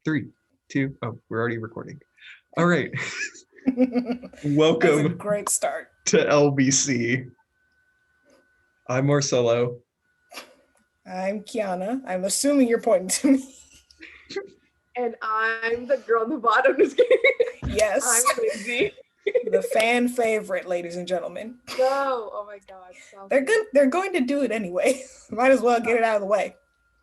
3, 2, oh, we're already recording. All right. That's a Welcome great start. to LBC. I'm Marcelo. I'm Kiana. I'm assuming you're pointing to me. And I'm the girl on the bottom. Just kidding. Yes. I'm Lindsay. The fan favorite, ladies and gentlemen. No, oh my God. They're good. They're going to do it anyway. Might as well get it out of the way.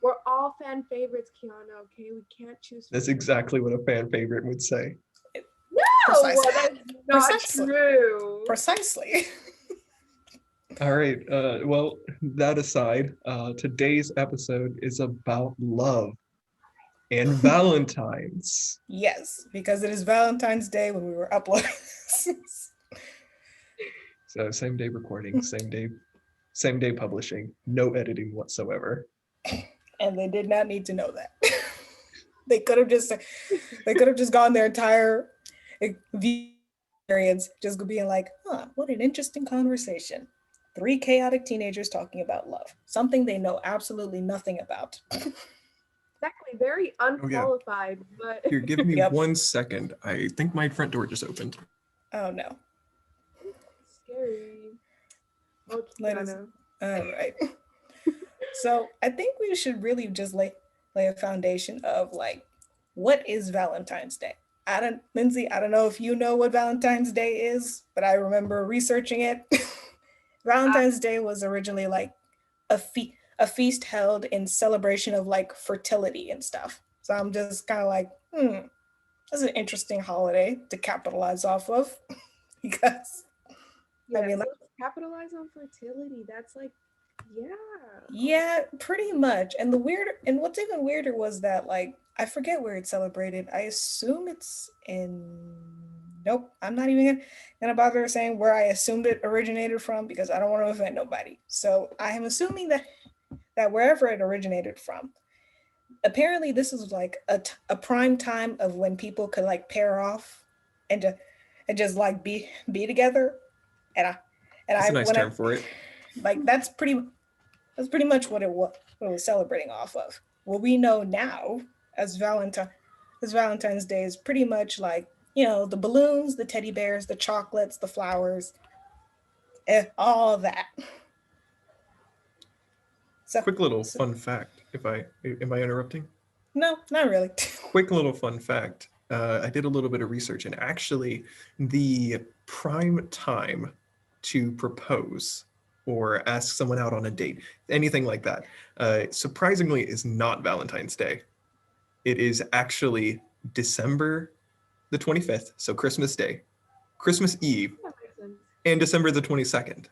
We're all fan favorites, Kiana. Okay, we can't choose. That's exactly what a fan favorite would say. No, Precisely. that's not Precisely. true. Precisely. All right. Well, that aside, today's episode is about love and Valentine's. Yes, because it is Valentine's Day when we were uploading. So same day recording, same day publishing, no editing whatsoever. And they did not need to know that. They could have just gone their entire experience just being like, what an interesting conversation. 3 chaotic teenagers talking about love, something they know absolutely nothing about. Exactly, very unqualified. But Here, give me 1 second. I think my front door just opened. Oh no. Scary. Oh, all right. So I think we should really just lay a foundation of like, what is Valentine's Day? Lindsay, I don't know if you know what Valentine's Day is, but I remember researching it. Valentine's Day was originally like a feast held in celebration of like fertility and stuff. So I'm just kind of like, that's an interesting holiday to capitalize off of. Because yeah, I mean, like, capitalize on fertility. That's like, yeah, pretty much. And what's even weirder was that, like, I forget where it's celebrated. I assume it's nope, I'm not even gonna bother saying where I assumed it originated from because I don't want to offend nobody. So I am assuming that wherever it originated from, apparently this is like a prime time of when people could like pair off and just like be together. That's a nice term for it. Like that's pretty much what it was celebrating off of. What we know now as Valentine's Day is pretty much like, the balloons, the teddy bears, the chocolates, the flowers, all of that. So quick little fun fact. Am I interrupting? No, not really. Quick little fun fact. I did a little bit of research, and actually the prime time to propose or ask someone out on a date, anything like that, surprisingly is not Valentine's Day. It is actually December the 25th, so Christmas Day, Christmas Eve, and December the 22nd.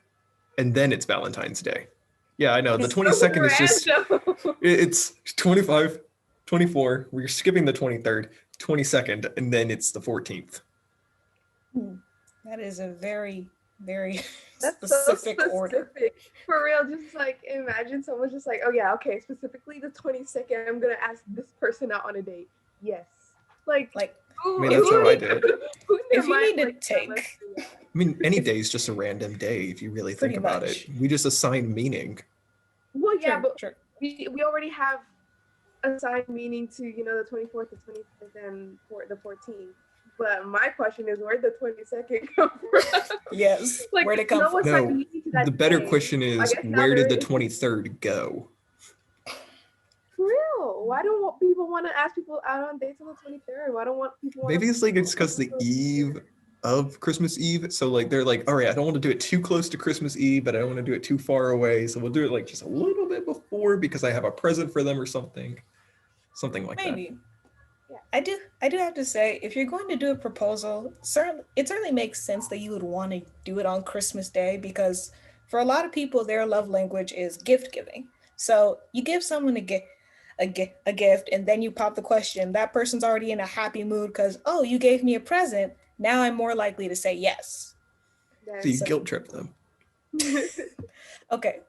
And then it's Valentine's Day. Yeah, I know, the 22nd is just, it's 25, 24, we're skipping the 23rd, 22nd, and then it's the 14th. That is a very, very that's specific so order. For real, just like imagine someone's just like, oh yeah, okay, specifically the 22nd, I'm gonna ask this person out on a date. Yes. Like I mean, that's how I did it. If you need to take, I mean, any day is just a random day if you really think about it. We just assign meaning. Well, yeah, sure. We already have assigned meaning to, the 24th, the 25th, and the 14th. But my question is, where did the 22nd come from? Yes, like, where'd it come from? No, the better question is, where did the 23rd go? For real? Why don't people want to ask people out on dates on the 23rd? Why don't people Maybe it's like it's because the eve of Christmas Eve. So like they're like, all right, I don't want to do it too close to Christmas Eve, but I don't want to do it too far away. So we'll do it like just a little bit before because I have a present for them or something. Something like that. Maybe. Yeah. I do have to say, if you're going to do a proposal, it certainly makes sense that you would want to do it on Christmas Day because for a lot of people, their love language is gift giving. So you give someone a gift and then you pop the question, that person's already in a happy mood because, oh, you gave me a present. Now I'm more likely to say yes. So you guilt trip them. Okay.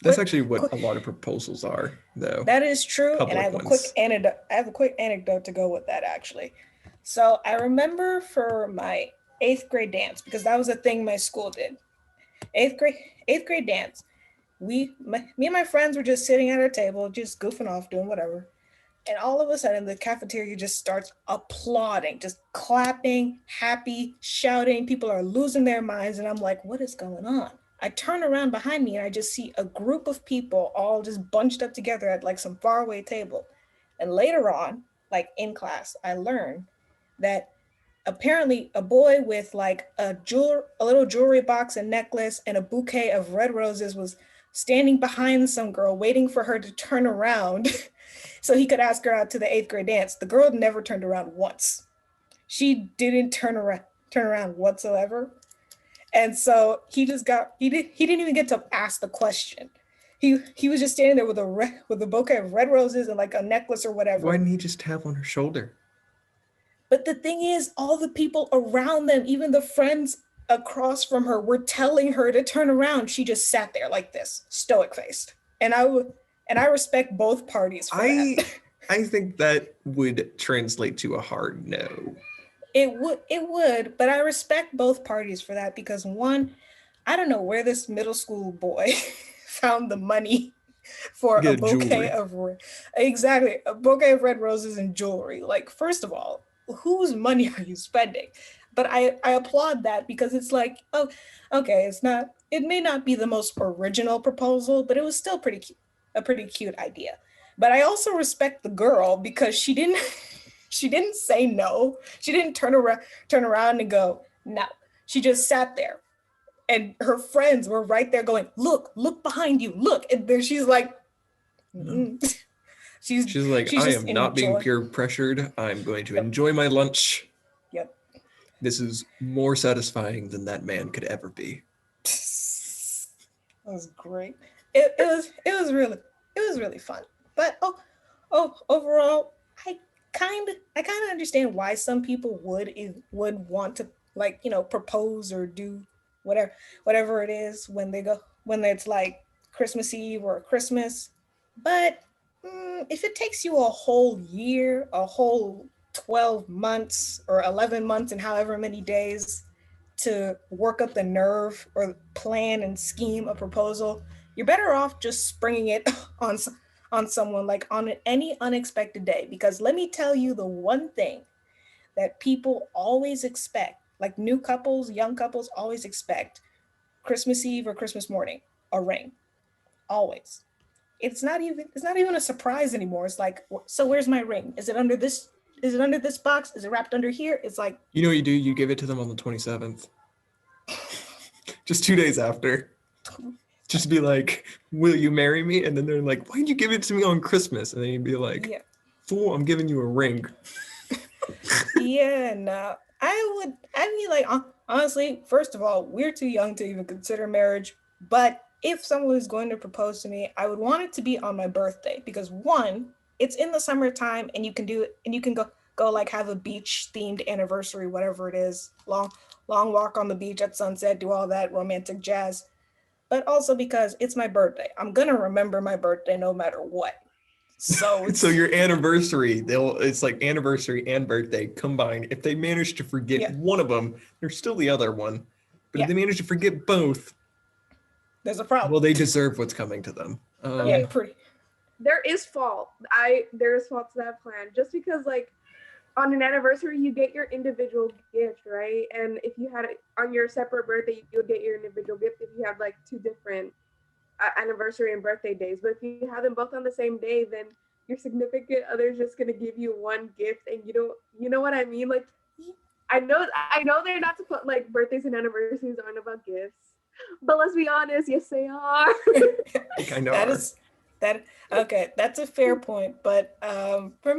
That's actually what a lot of proposals are, though. That is true. Public and I have ones. a quick anecdote to go with that, actually. So I remember for my 8th grade dance, because that was a thing my school did. 8th grade dance. Me and my friends were just sitting at our table, just goofing off, doing whatever. And all of a sudden, the cafeteria just starts applauding, just clapping, happy, shouting. People are losing their minds. And I'm like, what is going on? I turn around behind me and I just see a group of people all just bunched up together at like some faraway table. And later on, like in class, I learned that apparently a boy with like a little jewelry box and necklace and a bouquet of red roses was standing behind some girl waiting for her to turn around so he could ask her out to the 8th grade dance. The girl never turned around once. She didn't turn around whatsoever. And so he didn't even get to ask the question. He was just standing there with a bouquet of red roses and like a necklace or Why whatever. didn't he just tap on her shoulder? But the thing is, all the people around them, even the friends across from her, were telling her to turn around. She just sat there like this, stoic faced. And I respect both parties for that. I think that would translate to a hard no. It would, but I respect both parties for that because one, I don't know where this middle school boy found the money for a Get bouquet jewelry. of exactly a bouquet of red roses and jewelry. Like, first of all, whose money are you spending? But I applaud that because it's like, oh, okay, it may not be the most original proposal, but it was still pretty cute, a pretty cute idea. But I also respect the girl because she didn't she didn't say no. She didn't turn around and go no. She just sat there and her friends were right there going, look behind you, look. And then she's like, No. mm-hmm. she's She's like, she's I just am not being enjoying. peer pressured. I'm going to Yep, enjoy my lunch. yep. This is more satisfying than that man could ever be. That was great. It was really fun. But overall, I kind of understand why some people would want to, like, propose or do whatever whatever it is when it's like Christmas Eve or Christmas. But if it takes you a whole year, a whole 12 months or 11 months and however many days to work up the nerve or plan and scheme a proposal, you're better off just springing it on on someone like on any unexpected day. Because let me tell you the one thing that people always expect, like new couples, young couples always expect: Christmas Eve or Christmas morning, a ring. Always. It's not even a surprise anymore. It's like, so where's my ring? Is it under this box? Is it wrapped under here? It's like, You know what you do? You give it to them on the 27th. Just 2 days after. Just be like, will you marry me? And then they're like, why'd you give it to me on Christmas? And then you'd be like, yeah, fool, I'm giving you a ring. yeah, no. I'd be like, honestly, first of all, we're too young to even consider marriage. But if someone was going to propose to me, I would want it to be on my birthday because one, it's in the summertime and you can do it and you can go like have a beach themed anniversary, whatever it is, long walk on the beach at sunset, do all that romantic jazz. But also because it's my birthday, I'm gonna remember my birthday no matter what. So So it's your anniversary, it's like anniversary and birthday combined. If they manage to forget yeah, one of them, there's still the other one. But if yeah. they manage to forget both, There's a problem. well, they deserve what's coming to them. Yeah, Okay, pretty. there is fault. There is fault to that plan. Just because like on an anniversary you get your individual gift, right? And if you had it on your separate birthday, you would get your individual gift if you have like two different anniversary and birthday days. But if you have them both on the same day, then your significant other is just gonna give you one gift, and you know what I mean? Like, I know they're not supposed, like, birthdays and anniversaries aren't about gifts, but let's be honest, yes they are. They kind of that are. is that okay, that's a fair point. But for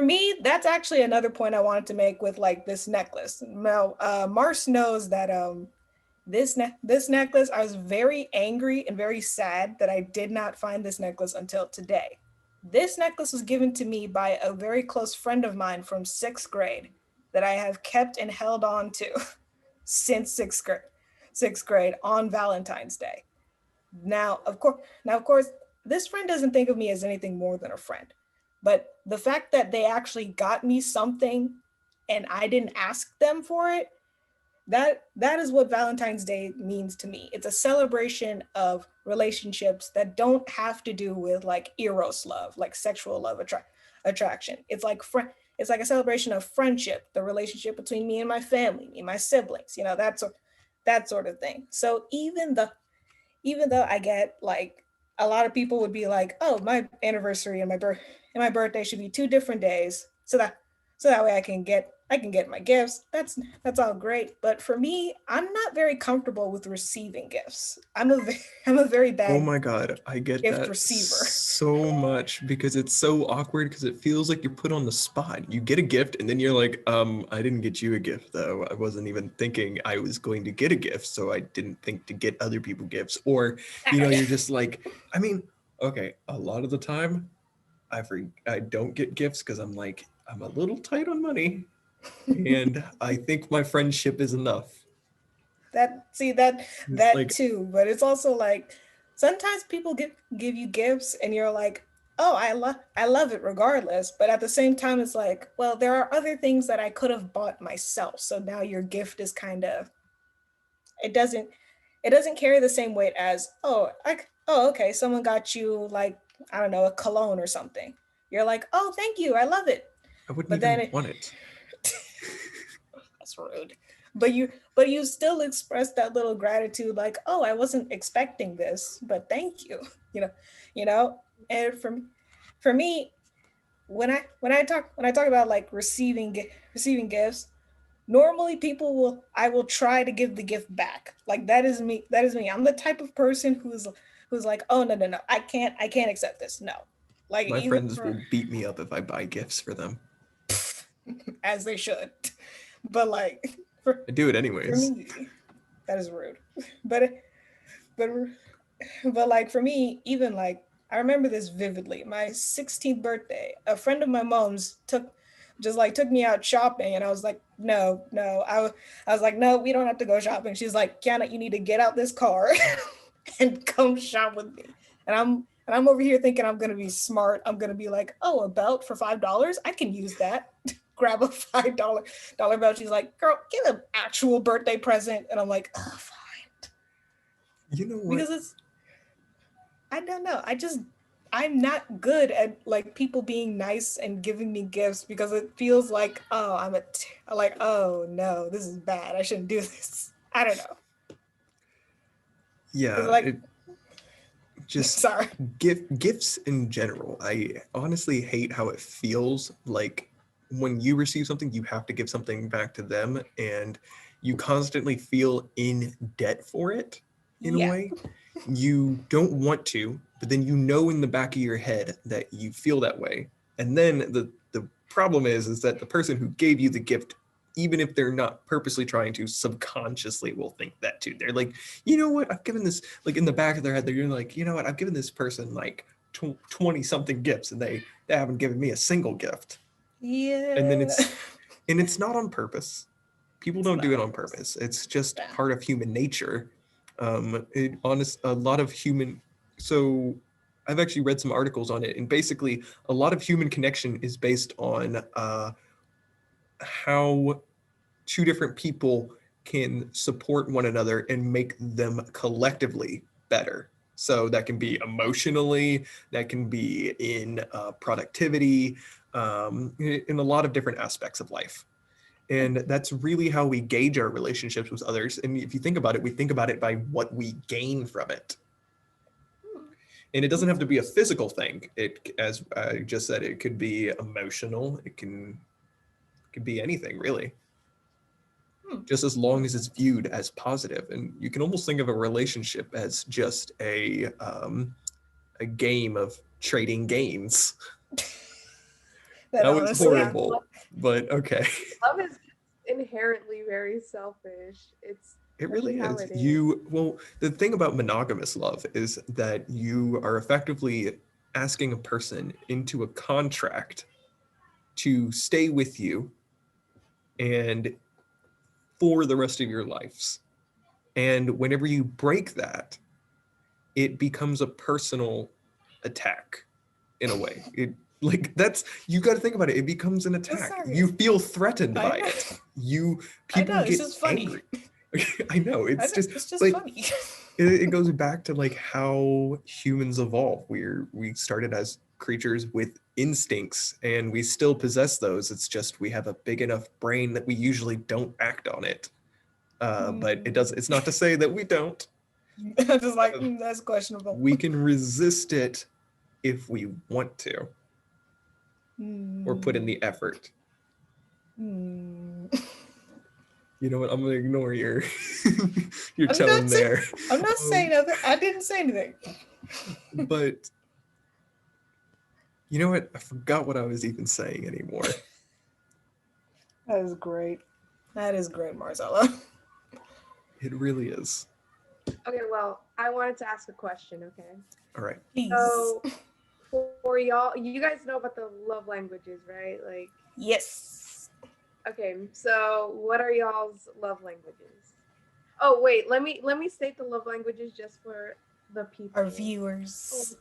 me, that's actually another point I wanted to make with like this necklace. Now, Mars knows that this necklace, I was very angry and very sad that I did not find this necklace until today. This necklace was given to me by a very close friend of mine from 6th grade that I have kept and held on to since 6th grade. 6th grade on Valentine's Day. Now, of course, this friend doesn't think of me as anything more than a friend. But the fact that they actually got me something and I didn't ask them for it, that is what Valentine's Day means to me. It's a celebration of relationships that don't have to do with like eros love, like sexual love attraction. It's like a celebration of friendship, the relationship between me and my family, me and my siblings, that sort of thing. So even though I get like a lot of people would be like, "Oh, my anniversary and my birthday should be 2 different days," so that way I can get my gifts. That's all great. But for me, I'm not very comfortable with receiving gifts. I'm a very Oh bad my God, I get gift that receiver. so much because it's so awkward because it feels like you're put on the spot. You get a gift and then you're like, I didn't get you a gift though. I wasn't even thinking I was going to get a gift, so I didn't think to get other people gifts. Or, you're just like, I mean, okay, a lot of the time I don't get gifts because I'm like, I'm a little tight on money and I think my friendship is enough. that see It's that like, too, but it's also like sometimes people give you gifts and you're like, oh, I love it regardless, but at the same time it's like, well, there are other things that I could have bought myself, so now your gift is kind of, it doesn't it doesn't carry the same weight as, oh, okay, someone got you like, I don't know, a cologne or something. You're like, oh, thank you, I love it. I wouldn't But then even want it. that's rude. But you still express that little gratitude, like, oh, I wasn't expecting this, but thank you. You know, you know. And for me, when I talk about like receiving gifts, normally people will I will try to give the gift back. Like that is me. That is me. I'm the type of person who's like, oh, no, I can't accept this. No. Like My even friends will beat me up if I buy gifts for them. as they should. But like for I do it for anyways. me, that is rude. But but but like for me, even like I remember this vividly. My 16th birthday, a friend of my mom's took me out shopping, and I was like, no. I was like, no, we don't have to go shopping. She's like, Kiana, you need to get out this car and come shop with me. And I'm over here thinking I'm gonna be smart. I'm gonna be like, oh, a belt for $5? I can use that. Grab a $5 belt. She's like, girl, get an actual birthday present. And I'm like, oh, fine. You know what? Because I don't know. I'm not good at like people being nice and giving me gifts because it feels like, oh, like, oh no, this is bad. I shouldn't do this. I don't know. It's Yeah, like, it just sorry. gifts in general. I honestly hate how it feels like when you receive something, you have to give something back to them, and you constantly feel in debt for it in a Yeah. way. You don't want to, but then in the back of your head that you feel that way. And then the problem is that the person who gave you the gift, even if they're not purposely trying to, subconsciously will think that too. They're like, you know what, I've given this, like in the back of their head, they're like, you know what, I've given this person like 20 something gifts and they haven't given me a single gift. And then Yeah. it's not on purpose. People It's don't do not it on on purpose. purpose. It's just Yeah. part of human nature. A lot of human. So I've actually read some articles on it, and basically, a lot of human connection is based on how two different people can support one another and make them collectively better. So that can be emotionally, that can be in productivity, in a lot of different aspects of life. And that's really how we gauge our relationships with others. And if you think about it, we think about it by what we gain from it. And it doesn't have to be a physical thing. It, as I just said, it could be emotional. It can be anything really, Hmm. just as long as it's viewed as positive. And you can almost think of a relationship as just a game of trading gains. That That was honestly, Yeah, horrible, but okay. love is just inherently very selfish. It That's just really how is. it is. The thing about monogamous love is that you are effectively asking a person into a contract to stay with you and for the rest of your lives. And whenever you break that, it becomes a personal attack in a way. It like that's you got to think about it. It becomes an attack. sorry. You feel threatened I by know. it. You I People know. It's get just funny. angry. I know I it's know. just, It's just but funny. it goes back to like how humans evolve. We started as creatures with instincts and we still possess those. It's just we have a big enough brain that we usually don't act on it. But it's not to say that we don't. I'm just like, that's questionable. We can resist it if we want to, or put in the effort. You know what? I'm gonna ignore your tone there. I'm not saying nothing. I didn't say anything. But you know what? I forgot what I was even saying anymore. That is great. That is great, Marcella. It really is. Okay, well, I wanted to ask a question, okay? All right. Please. So for y'all, you guys know about the love languages, right? Like, yes. Okay, so what are y'all's love languages? Oh wait, let me state the love languages just for the people. Our viewers.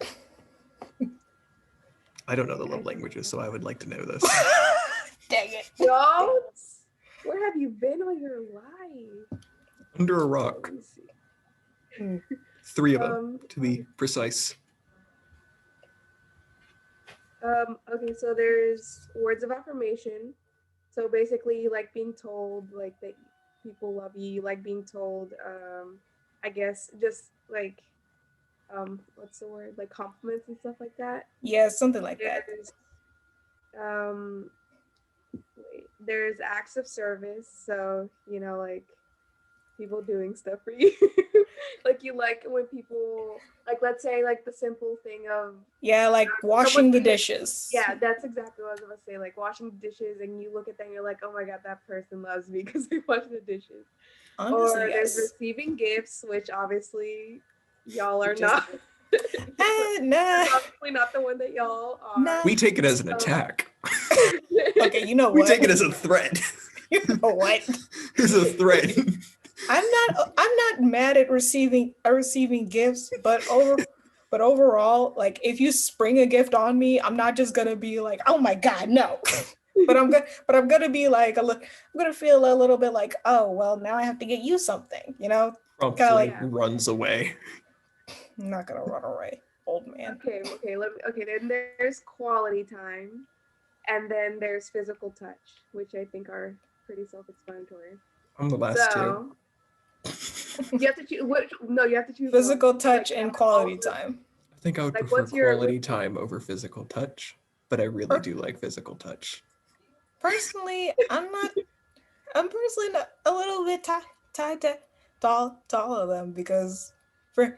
I don't know the love languages, so I would like to know this. Dang it. Don't? Where have you been all your life? Under a rock. 3 of them, to be precise. Okay, so there's words of affirmation. So basically, like being told like that people love you, like being told, I guess just like, what's the word? Like compliments and stuff like that. Yeah, something like that. There's acts of service. So, you know, like people doing stuff for you. Like you like when people, like, let's say like the simple thing of, yeah, like washing the dishes. Yeah, that's exactly what I was gonna say. Like washing the dishes, and you look at that and you're like, oh my god, that person loves me because they wash the dishes. Honestly, or yes. There's receiving gifts, which obviously y'all are not. Nah. Probably not the one that y'all are. Nah. We take it as an attack. Okay, you know what? We take it as a threat. You know what? It's a threat. I'm not mad at receiving gifts, but overall, like if you spring a gift on me, I'm not just gonna be like, oh my god, no. but I'm gonna be like I'm gonna feel a little bit like, oh well, now I have to get you something, you know? Promptly like runs away. I'm not gonna run away, old man. Okay. Then there's quality time, and then there's physical touch, which I think are pretty self-explanatory. I'm the last two. You have to choose. You have to choose physical touch and quality time. I think I would prefer quality time over physical touch, but I really do like physical touch. Personally, I'm personally not a little bit tied to all of them, because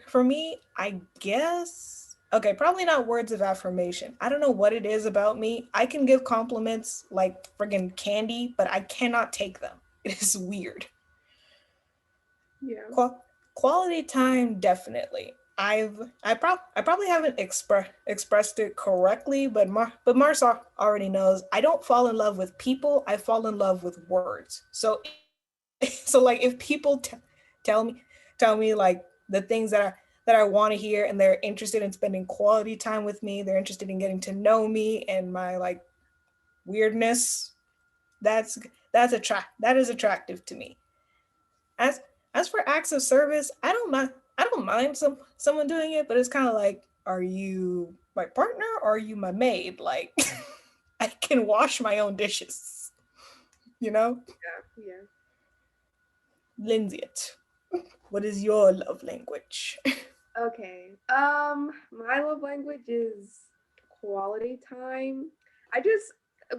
for me, I guess, okay, probably not words of affirmation. I don't know what it is about me. I can give compliments like friggin' candy, but I cannot take them. It is weird. Yeah. Quality time, definitely. I probably haven't expressed it correctly, but Mars already knows. I don't fall in love with people. I fall in love with words. So like if people tell me like the things that I want to hear, and they're interested in spending quality time with me, they're interested in getting to know me and my like weirdness, that is attractive to me. As for acts of service, I don't mind someone doing it, but it's kind of like, are you my partner or are you my maid? Like I can wash my own dishes, you know? Yeah. Lindsay, what is your love language? Okay. My love language is quality time.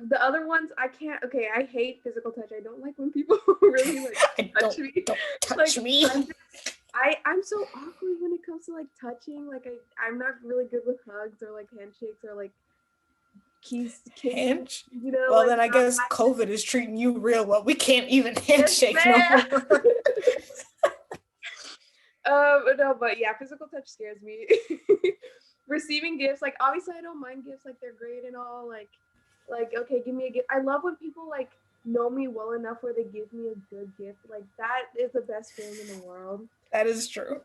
The other ones I can't. Okay, I hate physical touch. I don't like when people really like touch me. Don't touch me. I'm so awkward when it comes to like touching. Like I'm not really good with hugs or like handshakes or like kisses. You know. Well, like, then I guess COVID is treating you real well. We can't even handshake no more. No, but yeah, physical touch scares me. Receiving gifts, like obviously I don't mind gifts, like they're great and all, like okay, give me a gift. I love when people like know me well enough where they give me a good gift. Like that is the best feeling in the world. That is true.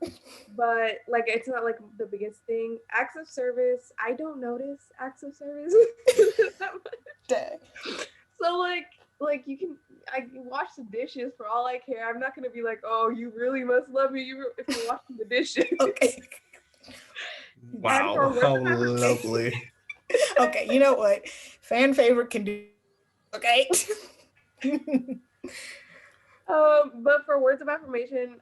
But like it's not like the biggest thing. Acts of service, I don't notice acts of service that much. Dang. So like you can, I can wash the dishes for all I care. I'm not gonna be like, oh, you really must love me if you're washing the dishes. Okay. Wow, how lovely. Okay, you know what? Fan favorite can do. Okay. But for words of affirmation,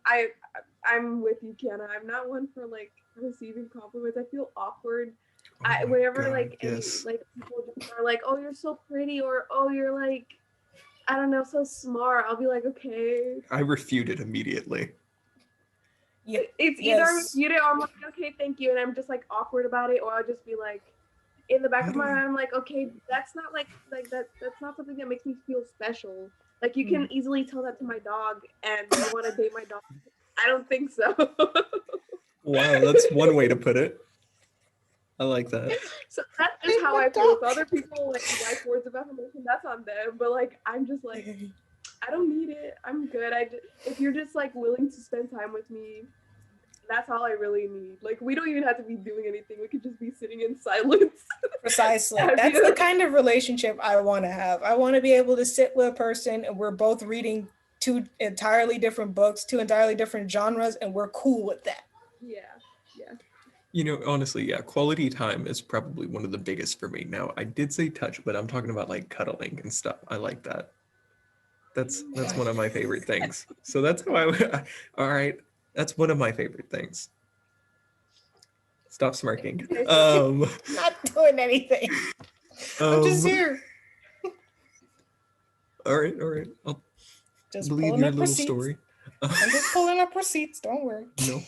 I'm with you, Kiana. I'm not one for like receiving compliments. I feel awkward. Oh I my whenever God, like any yes. like people just are like, "Oh, you're so pretty," or "Oh, you're like I don't know, so smart." I'll be like, "Okay." I refute it immediately. Yeah. It's either I Yes. refute it or I'm like, "Okay, thank you," and I'm just like awkward about it, or I'll just be like, in the back How of do my I? mind, I'm like, okay, that's not like that. That's not something that makes me feel special. Like you Mm. can easily tell that to my dog, and you want to date my dog. I don't think so. Wow, that's one way to put it. I like that. So that's just Date how my I feel. dog. If other people like words of affirmation, that's on them. But like, I'm just like, I don't need it. I'm good. If you're just like willing to spend time with me, that's all I really need. Like, we don't even have to be doing anything. We could just be sitting in silence. Precisely. Have That's the you? kind of relationship I want to have. I want to be able to sit with a person and we're both reading two entirely different books, two entirely different genres, and we're cool with that. Yeah, yeah. You know, honestly, yeah, quality time is probably one of the biggest for me. Now, I did say touch, but I'm talking about like cuddling and stuff. I like that. That's one of my favorite things. So that's how I would. All right, that's one of my favorite things. Stop smirking. Okay, so Not doing anything. I'm just Um. here. All right, all right. I'll Just believe pulling your up little receipts. story. I'm just pulling up receipts. Don't worry. No,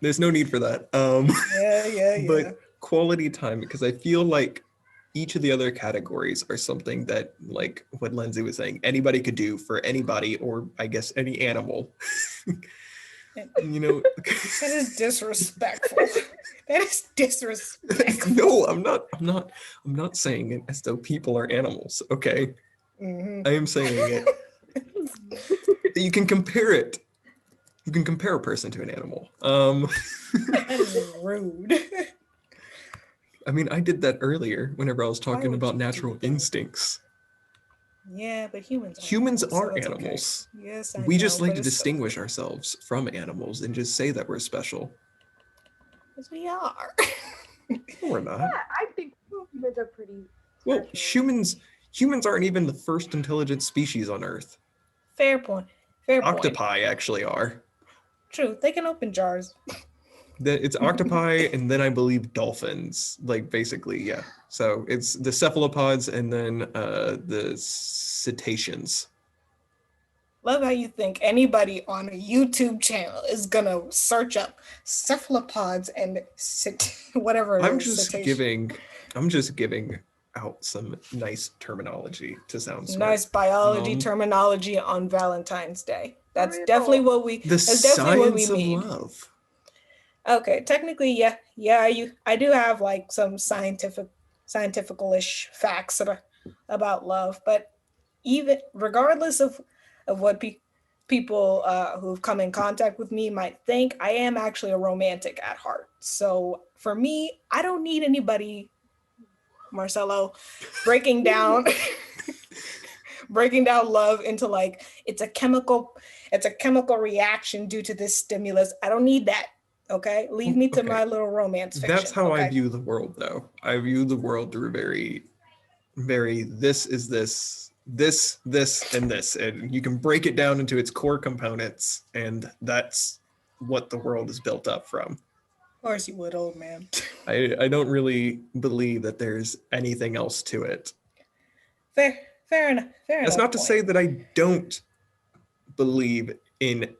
there's no need for that. Yeah, yeah, yeah. But quality time, because I feel like each of the other categories are something that, like what Lindsay was saying, anybody could do for anybody, or I guess any animal. You know, That is disrespectful. That is disrespectful. no, I'm not. I'm not. I'm not saying it as though people are animals. Okay, Mm-hmm. I am saying it. You can compare it. You can compare a person to an animal. That is rude. I mean, I did that earlier whenever I was Why talking would about you do natural that? instincts. Yeah, but humans are Humans animals, so are it's okay. animals. Yes, I We just know, like but to it's still distinguish rude. ourselves from animals and just say that we're special. Because we are. No, we're not. yeah, I think humans are pretty Well, special. humans aren't even the first intelligent species on Earth. Fair point. Fair point. Octopi actually are. True, they can open jars. It's octopi and then I believe dolphins. Like basically, yeah. So it's the cephalopods and then the cetaceans. Love how you think anybody on a YouTube channel is gonna search up cephalopods and whatever it I'm is, just cetacean. giving I'm just giving out some nice terminology to sound Some smart. nice biology Um terminology on Valentine's Day. For That's definitely real. what we. the That's definitely what we science of need. love. Okay, technically, yeah, yeah. I do have like some scientific-ish facts about love, but even regardless of what people who've come in contact with me might think, I am actually a romantic at heart. So for me, I don't need anybody, Marcelo, breaking down breaking down love into like it's a chemical reaction due to this stimulus. I don't need that. Okay, leave me to Okay, my little romance that's fiction. how I Okay. view the world though. I view the world through very this is this and this, and you can break it down into its core components, and that's what the world is built up from. Of course you would, old man. I don't really believe that there's anything else to it. Fair, fair enough. Fair That's enough not to point. say that I don't believe in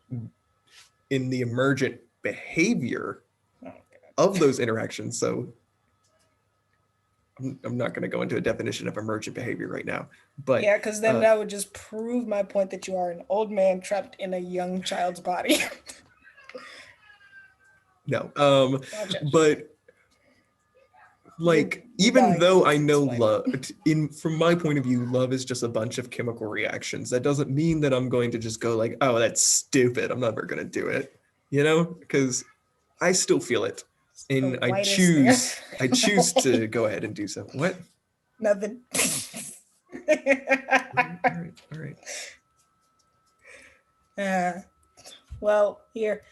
the emergent behavior Oh, of those interactions. So I'm not going to go into a definition of emergent behavior right now, but yeah, because then that would just prove my point that you are an old man trapped in a young child's body. no. Don't judge. But like, You're even dying though to I know explain it. love, in from my point of view, love is just a bunch of chemical reactions. That doesn't mean that I'm going to just go like, oh, that's stupid. I'm never going to do it, because I still feel it, The and I whitest thing choose I I've choose ever known. to go ahead and do so. What? Nothing. All right, all right, all right. uh, well, here,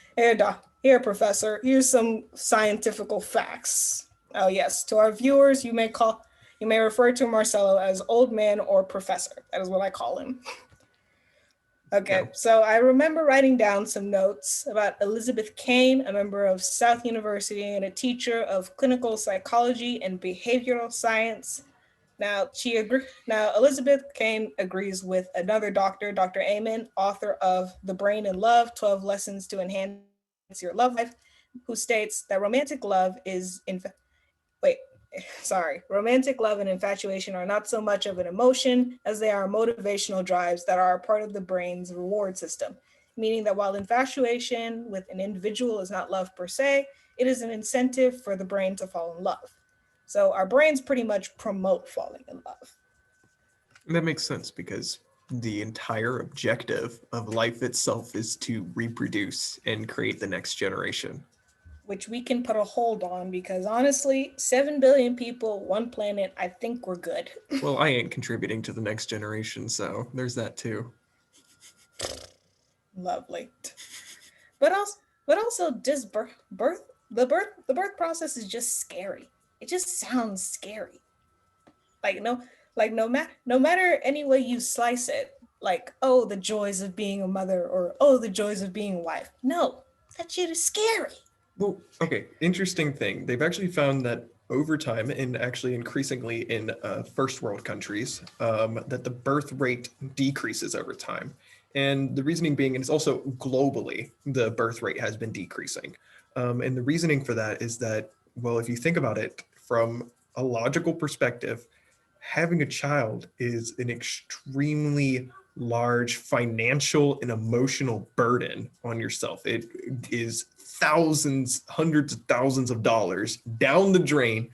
Professor. Here's some scientific facts Oh yes, to our viewers, you may refer to Marcelo as old man or professor. That is what I call him. Okay, No. so I remember writing down some notes about Elizabeth Kane, a member of South University and a teacher of clinical psychology and behavioral science. Now Elizabeth Kane agrees with another doctor, Dr. Amen, author of The Brain and Love: 12 Lessons to Enhance Your Love Life, who states that wait, romantic love and infatuation are not so much of an emotion as they are motivational drives that are a part of the brain's reward system. Meaning that while infatuation with an individual is not love per se, it is an incentive for the brain to fall in love. So our brains pretty much promote falling in love, That makes sense because the entire objective of life itself is to reproduce and create the next generation. which we can put a hold on because honestly, 7 billion people, one planet, I think we're good. Well, I ain't contributing to the next generation, so there's that too. Lovely. But also, just the birth process is just scary. It just sounds scary. Like no matter any way you slice it, like oh the joys of being a mother or oh the joys of being a wife. No, that shit is scary. Well, okay, interesting thing. They've actually found that over time, and actually increasingly in first world countries, that the birth rate decreases over time. And the reasoning being, and it's also globally, the birth rate has been decreasing. And the reasoning for that is that, well, if you think about it from a logical perspective, having a child is an extremely large financial and emotional burden on yourself. It is thousands, hundreds of thousands of dollars down the drain,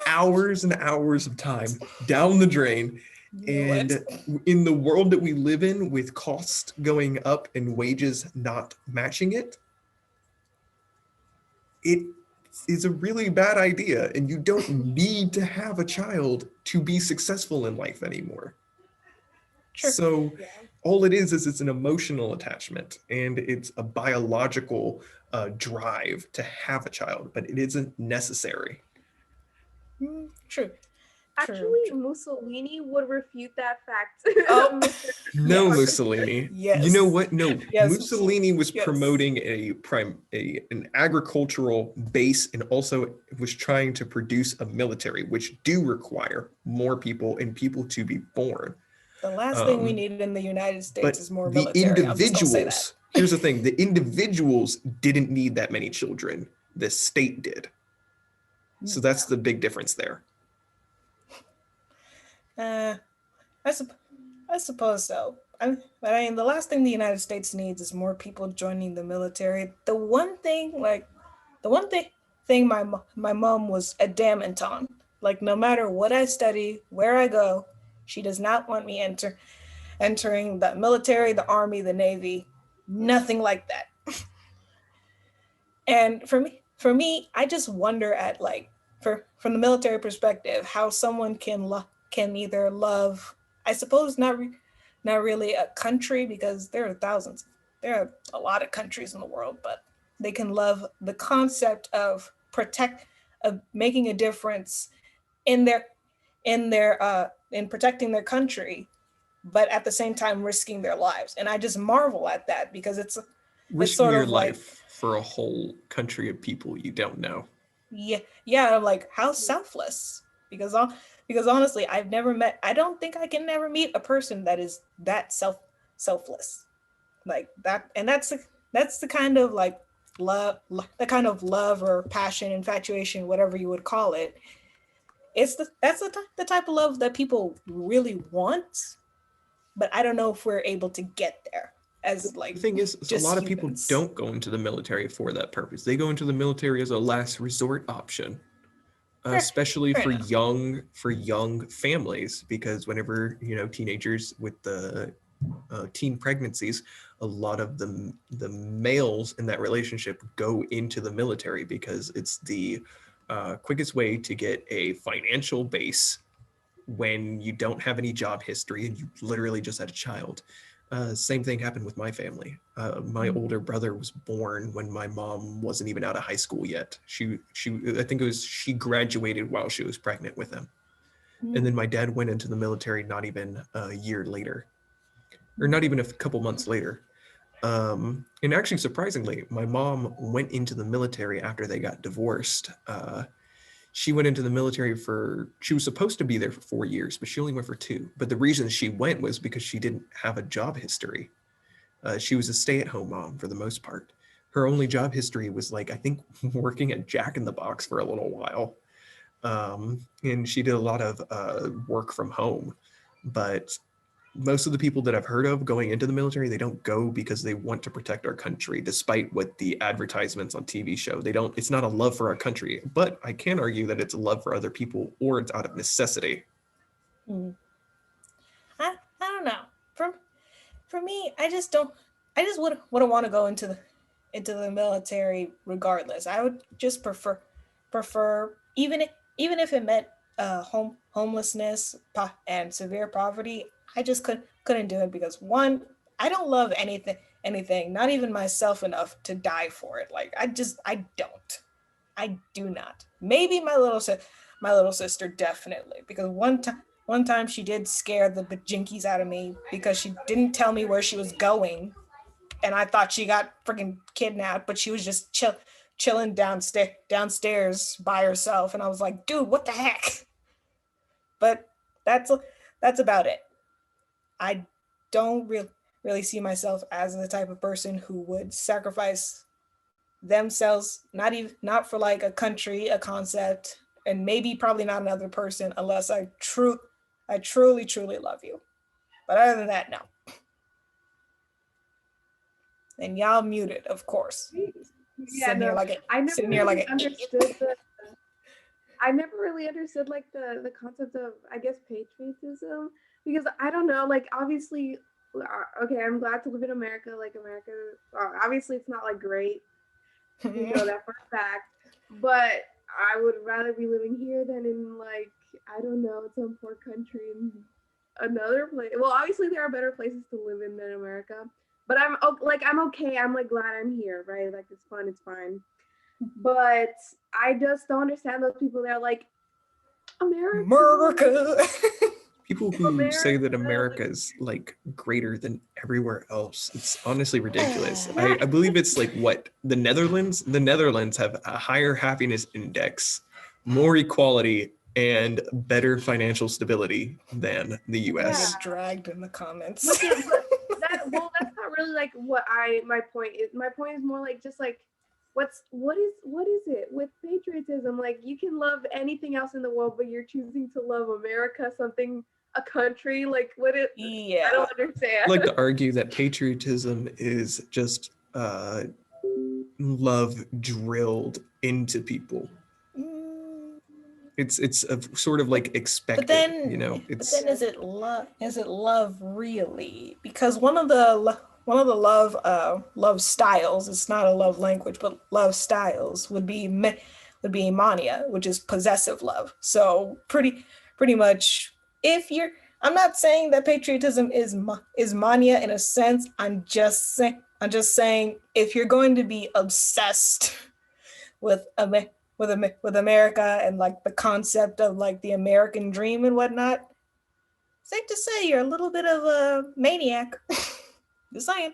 hours and hours of time down the drain. What? And in the world that we live in, with costs going up and wages not matching it, it is a really bad idea. And you don't need to have a child to be successful in life anymore. Sure. So Yeah. all it is it's an emotional attachment and it's a biological drive to have a child, but it isn't necessary. True. True. Actually, True. Mussolini would refute that fact, Oh. Mr. No, Yes. Mussolini. You know Yes. what? No, Yes. Mussolini was Yes. promoting an agricultural base and also was trying to produce a military, which do require more people and people to be born. The last thing we Um, need in the United States but is more the military. I'm just gonna say that. individuals, here's the thing, the individuals didn't need that many children. The state did. So that's the big difference there. Uh, I, sup- I suppose so. But I mean, the last thing the United States needs is more people joining the military. The one thing my mom was adamant on, like no matter what I study, where I go, she does not want me entering the military, the army, the navy, nothing like that. And for me, I just wonder at like from the military perspective, how someone can either love, I suppose not really a country because there are a lot of countries in the world, but they can love the concept of making a difference in in protecting their country, but at the same time risking their lives. And I just marvel at that because it's Risking sort your of like life for a whole country of people you don't know. yeah, like how selfless. Because honestly, I don't think I can never meet a person that is that selfless. Like that and that's the kind of like the kind of love or passion, infatuation, whatever you would call it. The type of love that people really want, but I don't know if we're able to get there as The like thing is a just lot of people humans. don't go into the military for that purpose. They go into the military as a last resort option, Fair, especially fair enough. for young families, because whenever teenagers with the teen pregnancies, a lot of the males in that relationship go into the military because it's the quickest way to get a financial base when you don't have any job history and you literally just had a child. Same thing happened with my family. My older brother was born when my mom wasn't even out of high school yet. I think it was she graduated while she was pregnant with him, and then my dad went into the military not even a year later, or not even a couple months later. And actually, surprisingly, my mom went into the military after they got divorced. She went into the military she was supposed to be there for 4 years, but she only went for 2. But the reason she went was because she didn't have a job history. She was a stay-at-home mom for the most part. Her only job history was like, I think, working at Jack in the Box for a little while. And she did a lot of work from home. But most of the people that I've heard of going into the military, they don't go because they want to protect our country, despite what the advertisements on TV show. They don't, it's not a love for our country, but I can argue that it's a love for other people or it's out of necessity. I don't know. For me, I just don't. I just wouldn't want to go into the military regardless. I would just prefer even if it meant homelessness and severe poverty. I just couldn't do it because one, I don't love anything, not even myself enough to die for it. Like I don't. I do not. Maybe my little sister definitely because one time she did scare the bajinkies out of me because she didn't tell me where she was going, and I thought she got freaking kidnapped, but she was just chilling downstairs by herself, and I was like, dude, what the heck? But that's that's about it. I don't really see myself as the type of person who would sacrifice themselves, not for like a country, a concept, and maybe probably not another person unless I truly love you. But other than that, no. And y'all muted, of course. Yeah, no, I never really understood the. I never really understood like the concept of, I guess, patriotism, because I don't know, like obviously, okay, I'm glad to live in America. Like America, obviously, it's not like great. We know that for a fact. But I would rather be living here than in like, I don't know, some poor country in another place. Well, obviously there are better places to live in than America. But I'm okay. I'm like glad I'm here, right? Like it's fun, it's fine. But I just don't understand those people that are like, America. People who say that America is like greater than everywhere else, it's honestly ridiculous. I believe it's like what the Netherlands have a higher happiness index, more equality, and better financial stability than the US. Get dragged in the comments. That's not really like what my point is. My point is more like just like what is it with patriotism? Like you can love anything else in the world, but you're choosing to love America, a country, like what it. Yeah, I don't understand. I'd like to argue that patriotism is just love drilled into people. It's a sort of like expected, but then, it's. But then is it love? Is it love really? Because one of the love styles, it's not a love language, but love styles would be mania, which is possessive love. So pretty much, if you're, I'm not saying that patriotism is mania in a sense. I'm just saying if you're going to be obsessed with with America and like the concept of like the American dream and whatnot, safe to say you're a little bit of a maniac. Just saying.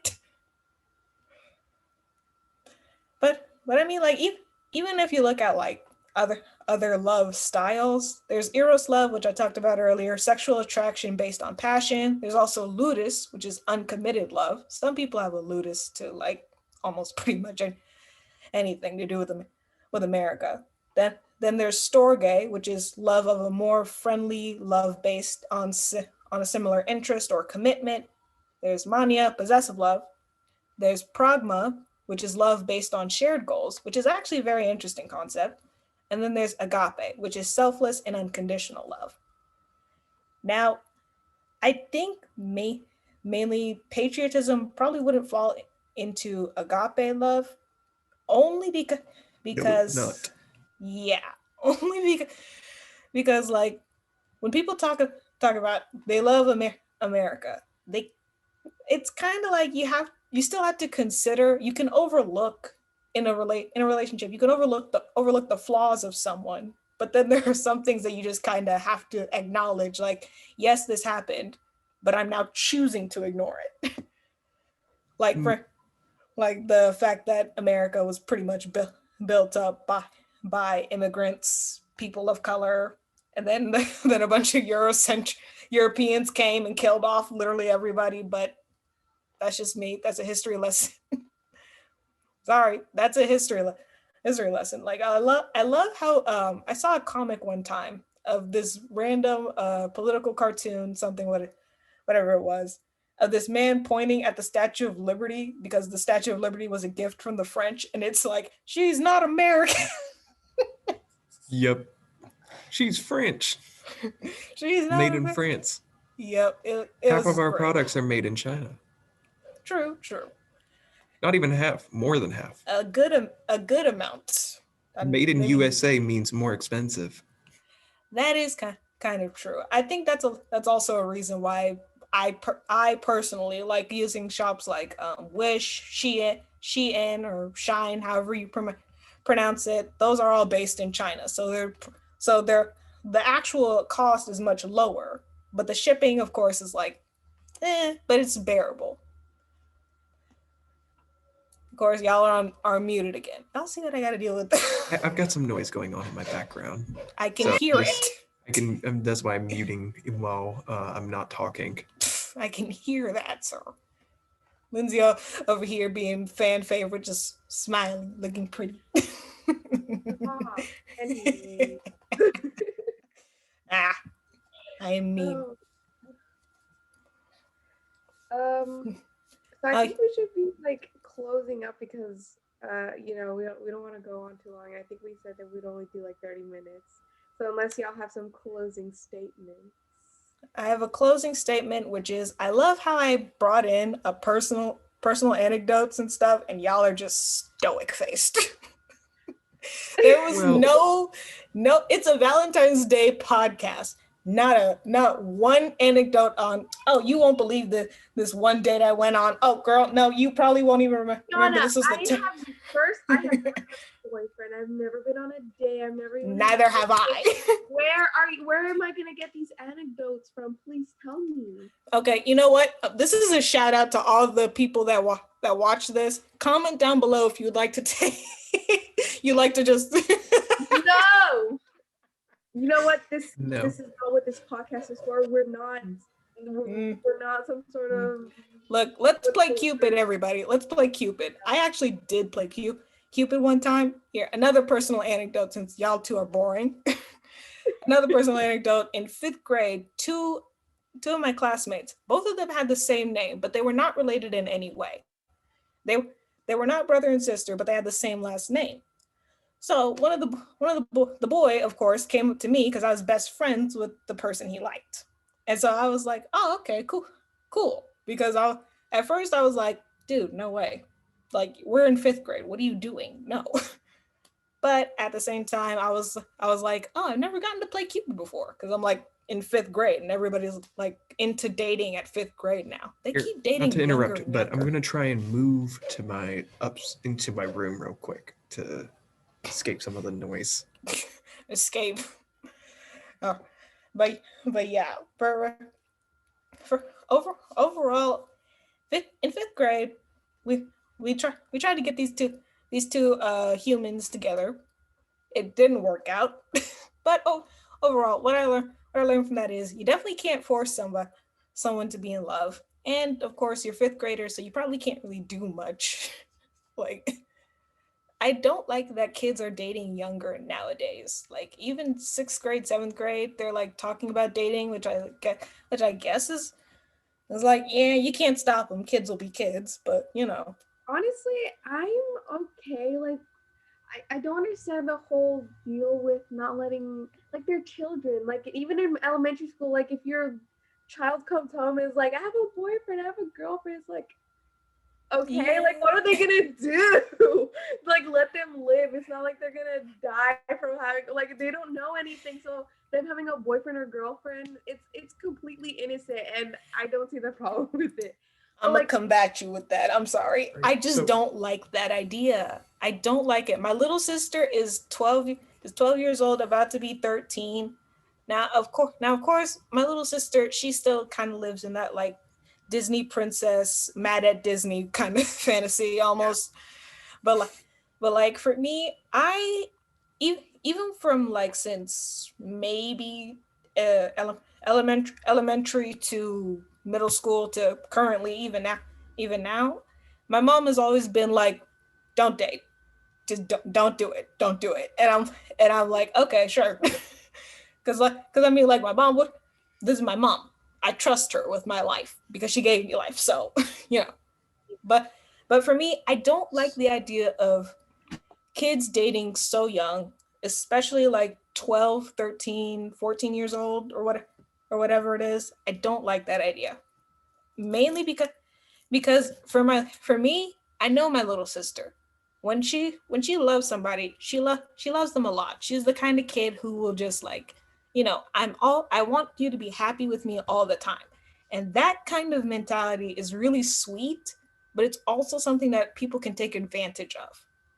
But I mean, like even if you look at like other love styles, there's eros love, which I talked about earlier, sexual attraction based on passion. There's also ludus, which is uncommitted love. Some people have a ludus to like almost pretty much anything to do with America. Then there's storge, which is love of a more friendly love based on a similar interest or commitment. There's mania, possessive love. There's pragma, which is love based on shared goals, which is actually a very interesting concept. And then there's agape, which is selfless and unconditional love. Now, I think mainly patriotism probably wouldn't fall into agape love, only because no, not. Yeah, only because like when people talk about they love America, it's kind of like you still have to consider, you can overlook in a relationship, you can overlook the flaws of someone, but then there are some things that you just kind of have to acknowledge, like, yes, this happened, but I'm now choosing to ignore it. like Mm, for like the fact that America was pretty much built up by immigrants, people of color, and then then a bunch of Europeans came and killed off literally everybody. But that's just me. That's a history lesson. Sorry, that's a history lesson. Like I love how I saw a comic one time of this random political cartoon, something whatever it was, of this man pointing at the Statue of Liberty because the Statue of Liberty was a gift from the French, and it's like, she's not American. yep. She's French. She's not Made in American. France. Yep, it Half of was our great. products are made in China. True, true. Not even half, more than half. A good amount. Made in Maybe USA means more expensive. that is kind of true. I think that's also a reason why I personally like using shops like Wish, Shein, or Shine, however you pronounce it. Those are all based in China, so they're the actual cost is much lower, but the shipping, of course, is like, but it's bearable. Of course, y'all are muted again. I'll see what I got to deal with. I've got some noise going on in my background, I can so hear it. I can. That's why I'm muting while I'm not talking. I can hear that, sir. Lindsay over here being fan favorite, just smiling, looking pretty. Ah, anyway. Ah, I am mean. Oh, um, so I I think we should be like closing up because we don't want to go on too long. I think we said that we'd only do like 30 minutes. So unless y'all have some closing statements. I have a closing statement, which is I love how I brought in a personal anecdotes and stuff, and y'all are just stoic faced. There was Well, no. It's a Valentine's Day podcast. Not one anecdote on. Oh, you won't believe this one date I went on. Oh, girl, no, you probably won't even remember. Donna, This was the I have never had a boyfriend. I've never been on a date. I've never even. Neither have I. Where am I gonna get these anecdotes from? Please tell me. Okay, you know what? This is a shout out to all the people that watch this. Comment down below if you'd like to take. You like to just. No. You know what? This no. this is not what this podcast is for. We're not some sort of. Look, let's play Cupid, everybody. Let's play Cupid. I actually did play Cupid one time. Here, another personal anecdote since y'all two are boring. Another personal anecdote. In 5th grade, two of my classmates, both of them had the same name, but they were not related in any way. They they were not brother and sister, but they had the same last name. So the boy, of course, came up to me because I was best friends with the person he liked, and so I was like, oh, okay, cool. Because at first I was like, dude, no way, like, we're in 5th grade. What are you doing? No. But at the same time, I was like, oh, I've never gotten to play Cupid before because I'm like in 5th grade, and everybody's like into dating at 5th grade now. They Here, keep not dating to interrupt, younger and but I'm younger. gonna try and move to my into my room real quick to escape some of the noise. Escape. Oh, but yeah, for overall, in 5th grade, we we tried to get these two humans together. It didn't work out, but overall, what I learned from that is you definitely can't force someone to be in love, and of course you're 5th graders, so you probably can't really do much. Like, I don't like that kids are dating younger nowadays. Like, even 6th grade, 7th grade, they're like talking about dating, which I guess is like, yeah, you can't stop them. Kids will be kids, but Honestly, I'm okay. Like, I don't understand the whole deal with not letting, like, they're children. Like, even in elementary school, like, if your child comes home and is like, I have a boyfriend, I have a girlfriend, it's like, okay, yeah. like, what are they gonna do? Like, let them live. It's not like they're gonna die from having, like, they don't know anything. So them having a boyfriend or girlfriend, it's completely innocent, and I don't see the problem with it. I'm gonna like, come back to you with that. I'm sorry. Right. I just So don't like that idea. I don't like it. My little sister is 12 years old, about to be 13. Now of course, my little sister, she still kind of lives in that like Disney princess, mad at Disney kind of fantasy almost. But like for me, even from like since maybe elementary to middle school to currently even now, my mom has always been like, don't date, just don't do it, don't do it. And I'm like, okay, sure. Because I mean, like, my mom would, this is my mom, I trust her with my life because she gave me life. So you know. But for me, I don't like the idea of kids dating so young, especially like 12, 13, 14 years old or whatever it is. I don't like that idea. Mainly because for me, I know my little sister. When she loves somebody, she loves them a lot. She's the kind of kid who will just like, I want you to be happy with me all the time. And that kind of mentality is really sweet, but it's also something that people can take advantage of.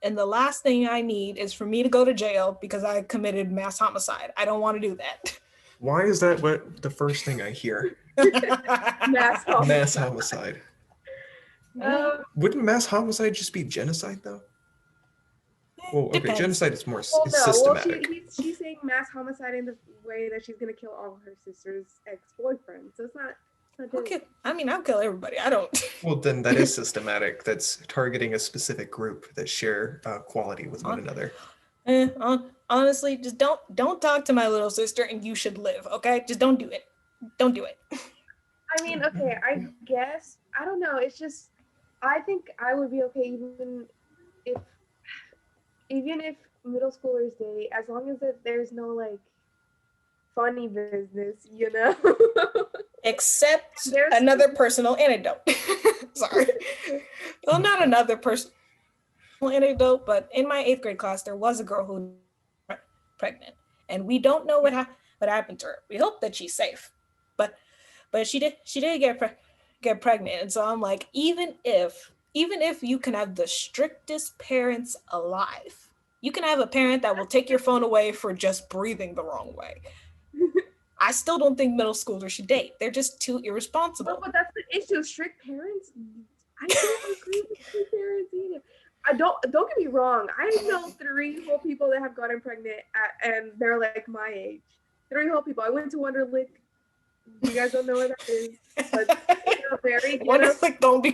And the last thing I need is for me to go to jail because I committed mass homicide. I don't want to do that. why is that what the first thing I hear? mass Mass homicide. homicide. Um, Wouldn't mass homicide just be genocide though? Well, okay, Depends. genocide is more well, is no. Well, systematic. she's saying mass homicide in the way that she's gonna kill all her sister's ex-boyfriends. So it's not Okay. genocide. I mean, I'll kill everybody. I don't. Well, then that is systematic. That's targeting a specific group that share quality with one another. Honestly, just don't talk to my little sister, and you should live. Okay, just don't do it. Don't do it. I mean, okay, I guess I don't know. It's just I think I would be okay if even if middle schoolers date, as long as there's no like funny business, you know. Except there's another personal anecdote. Sorry. Well, not another personal anecdote, but in my 8th grade class, there was a girl who was pregnant, and we don't know what happened to her. We hope that she's safe, but she did get pregnant, and so I'm like, even if you can have the strictest parents alive, you can have a parent that will take your phone away for just breathing the wrong way. I still don't think middle schoolers should date. They're just too no, irresponsible. but that's the issue. Strict parents. I don't agree with strict parents either. I don't get me wrong. I know 3 whole people that have gotten pregnant and they're like my age. 3 whole people. I went to Wonderlic. You guys don't know where that is, but it's a very Wonder ghetto. like don't be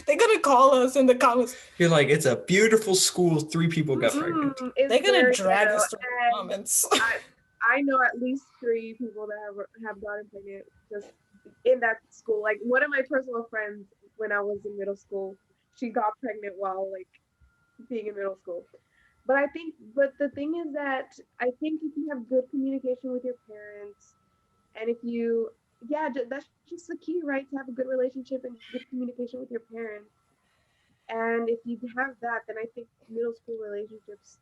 they're gonna call us in the comments. You're like, it's a beautiful school. 3 people got pregnant. It's They're gonna very drag ghetto, us through the and comments. I know at least 3 people that have gotten pregnant just in that school. Like one of my personal friends when I was in middle school, she got pregnant while like being in middle school. But the thing is that I think if you have good communication with your parents, and if you, yeah, that's just the key, right? To have a good relationship and good communication with your parents. And if you have that, then I think middle school relationships,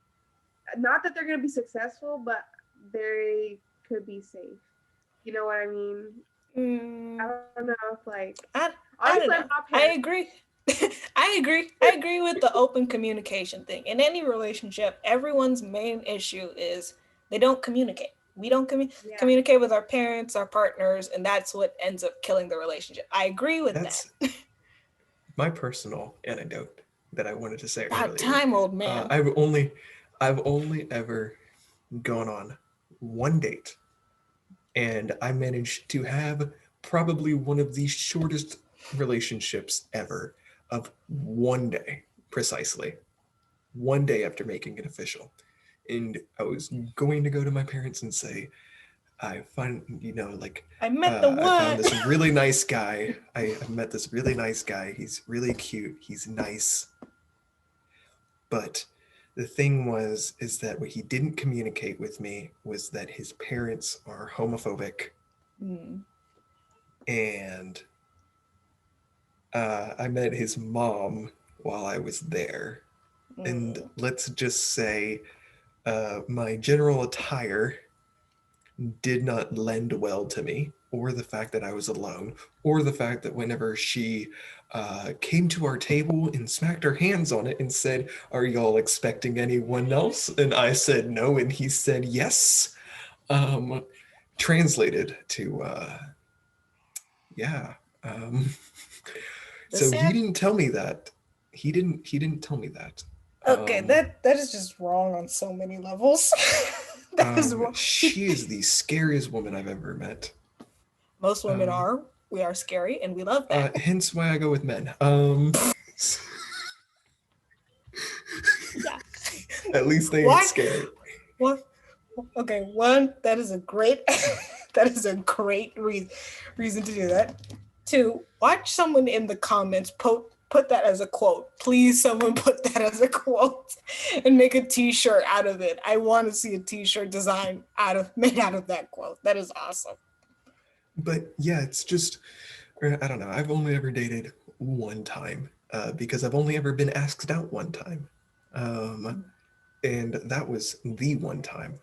not that they're going to be successful, but they could be safe. You know what I mean? I Mm, don't know if like I honestly don't I'm know. not I parents. agree. I agree with the open communication thing. In any relationship, everyone's main issue is they don't communicate. We don't Yeah. communicate with our parents, our partners, and that's what ends up killing the relationship. I agree with that. That's my personal anecdote that I wanted to say About earlier. time, old Uh, man. I've only, I've only ever gone on one date, and I managed to have probably one of the shortest relationships ever of one day, precisely. One day after making it official. And I was going to go to my parents and say, I find, like, I met the I found one. this really nice guy. I met this really nice guy. He's really cute. He's nice. But the thing is that what he didn't communicate with me was that his parents are homophobic. Mm, And I met his mom while I was there. And mm. let's just say my general attire did not lend well to me. or the fact that I was alone, or the fact that whenever she came to our table and smacked her hands on it and said, "Are y'all expecting anyone else?" And I said no, and he said yes. Um, Translated to, yeah. Um, The so he sad. didn't tell me that. He didn't tell me that. Okay, Um, that is just wrong on so many levels. That is wrong. she is the scariest woman I've ever met. Most women Um, are. We are scary, and we love that. Hence why I go with men. Yeah. At least they ain't What? scary. What? Okay, one, that is a great that is a great reason to do that. Two, watch someone in the comments put that as a quote. Please, someone put that as a quote and make a T-shirt out of it. I want to see a T-shirt design made out of that quote. That is awesome. But yeah, it's just, I don't know. I've only ever dated one time because I've only ever been asked out one time. Um, and that was the one time.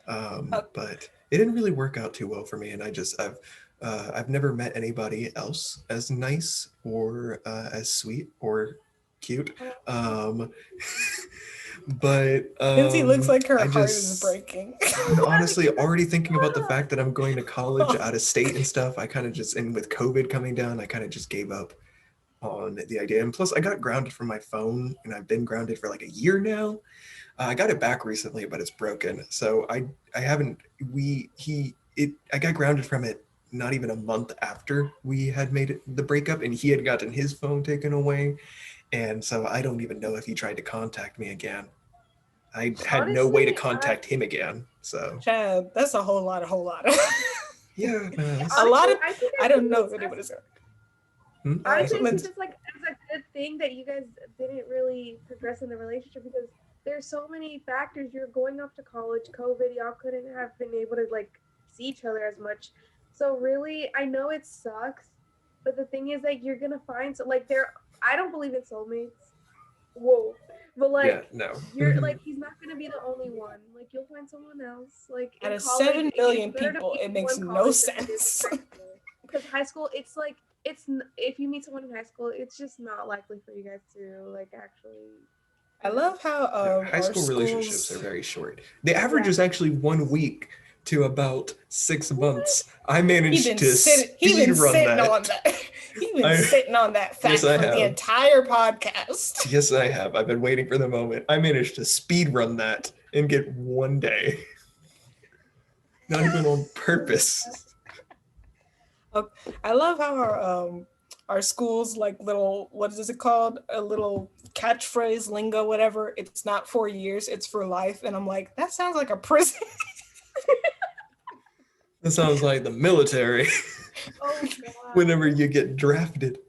Uh, But it didn't really work out too well for me. And I've never met anybody else as nice or as sweet or cute. Um, but Lindsay looks like her I heart is just breaking. honestly already thinking about the fact that I'm going to college out of state and stuff. I kind of just, and with COVID coming down, I kind of just gave up on the idea. And plus, I got grounded from my phone, and I've been grounded for like a year now. I got it back recently, but it's broken. So I haven't we he it I got grounded from it not even a month after we had made the breakup, and he had gotten his phone taken away, and so I don't even know if he tried to contact me again. I had no way to Honestly, contact him again. So Chad, that's a whole lot, a whole lot. yeah, no, A lot of I think I I see don't know this if anybody's honestly, I see Lindsay. this like as a good thing that you guys didn't really progress in the relationship because there's so many factors. You're going off to college, COVID, y'all couldn't have been able to like see each other as much. So really, I know it sucks, but the thing is like you're gonna find so like there. I don't believe in soulmates. Whoa, but yeah, like no. you're like he's not gonna be the only one. Like you'll find someone else. Like Out in of college, 7 it's million better to people, meet it people makes in no college than it is in sense. high school. Because high school, it's like it's if you meet someone in high school, it's just not likely for you guys to like actually, I you know. love how No, high our school relationships are schools. very short. The average Yeah. is actually 1 week to about 6 months. What? I managed to He speed been run sitting on that. that. He been I sitting on that yes, fact I for the have. entire podcast. Yes, I have. I've been waiting for the moment. I managed to speed run that and get 1 day. Not even on purpose. I love how our schools like little what is it called, a little catchphrase lingo whatever. It's not 4 years, it's for life, and I'm like that sounds like a prison. That sounds like the military. Oh God. Whenever you get drafted.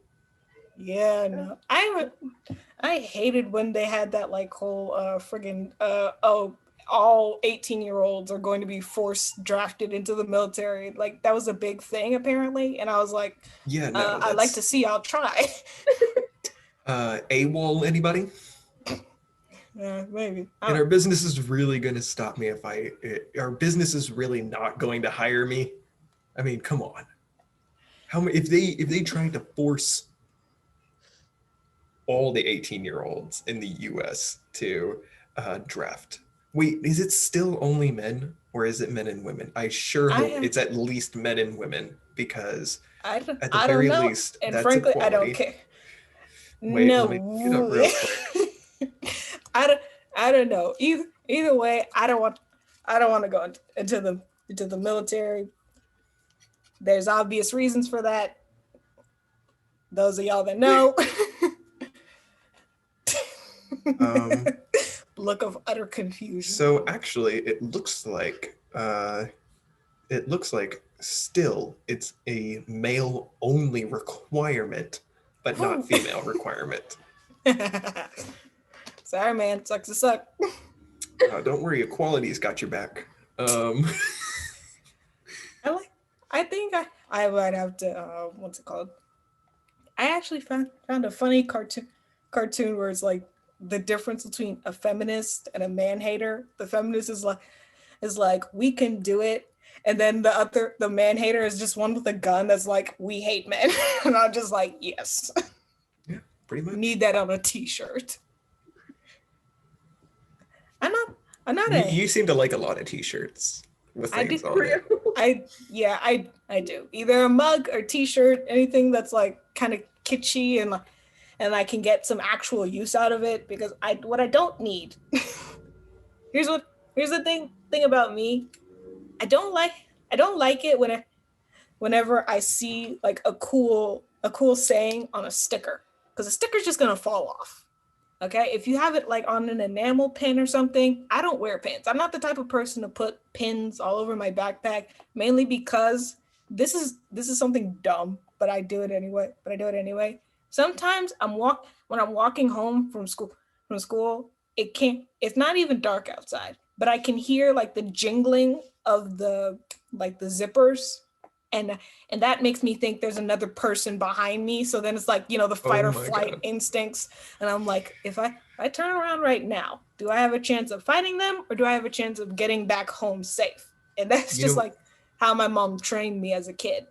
Yeah, no. I hated when they had that like whole friggin' all 18-year-olds are going to be forced drafted into the military. Like that was a big thing apparently, and I was like, Yeah, no, I'd like to that's see y'all try. AWOL anybody? Yeah, maybe. I And don't. our business is really going to stop me if our business is really not going to hire me. I mean, come on. How many if they tried to force all the 18-year-olds in the US to draft. Wait, is it still only men or is it men and women? I sure hope I it's at least men and women because at the I don't very know, least, and that's frankly, I don't equality. care. Wait, let me look it up No, real quick. I don't. I don't know. Either way, I don't want. I don't want to go into the military. There's obvious reasons for that. Those of y'all that know. Um, Look of utter confusion. so actually, it looks like still it's a male only requirement, but not female requirement. Sorry, man. Sucks to suck. Don't worry, equality's got your back. Um, I like. I think I might have to. What's it called? I actually found a funny cartoon where it's like the difference between a feminist and a man hater. The feminist is like we can do it, And then the man hater is just one with a gun that's like, we hate men. And I'm just like, yes. Yeah, pretty much. Need that on a t-shirt. I'm not I'm not You seem to like a lot of t-shirts with I things do. on it. I do. Either a mug or t-shirt, anything that's like kind of kitschy and I can get some actual use out of it because what I don't need. here's what here's the thing about me. I don't like I don't like it whenever I see like a cool saying on a sticker because the sticker's just gonna fall off. Okay, if you have it like on an enamel pin or something, I don't wear pins. I'm not the type of person to put pins all over my backpack, mainly because this is something dumb, but I do it anyway. Sometimes when I'm walking home from school, it's not even dark outside, but I can hear like the jingling of the zippers and and that makes me think there's another person behind me. So then it's like, the Oh fight or my flight God. instincts. And I'm like, if I turn around right now, do I have a chance of fighting them or do I have a chance of getting back home safe? And that's You just know, like how my mom trained me as a kid.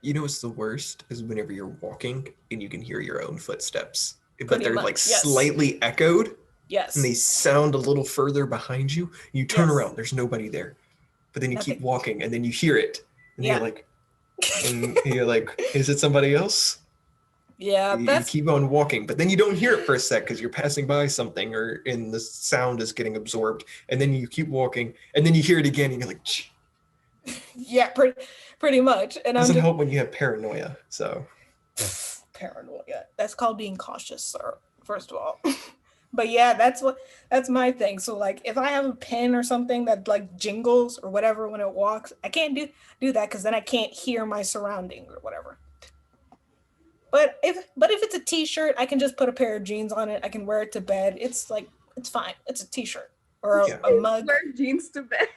what's the worst is whenever you're walking and you can hear your own footsteps, but Pretty they're like much. Yes. slightly echoed and they Yes. sound a little further behind you. You turn Yes. around, there's nobody there. But then you keep Nothing. walking and then you hear it. And Yeah. you're like, is it somebody else? Yeah. You That's keep on walking, but then you don't hear it for a sec because you're passing by something or and the sound is getting absorbed. And then you keep walking and then you hear it again and you're like, yeah. Pretty much. And I'm doesn't just help when you have paranoia. So paranoia. That's called being cautious, sir. First of all. But yeah, that's my thing. So like if I have a pin or something that like jingles or whatever when it walks, I can't do that because then I can't hear my surroundings or whatever. But if it's a t-shirt, I can just put a pair of jeans on it. I can wear it to bed. It's fine. It's a t-shirt or yeah. a mug. Wear jeans to bed.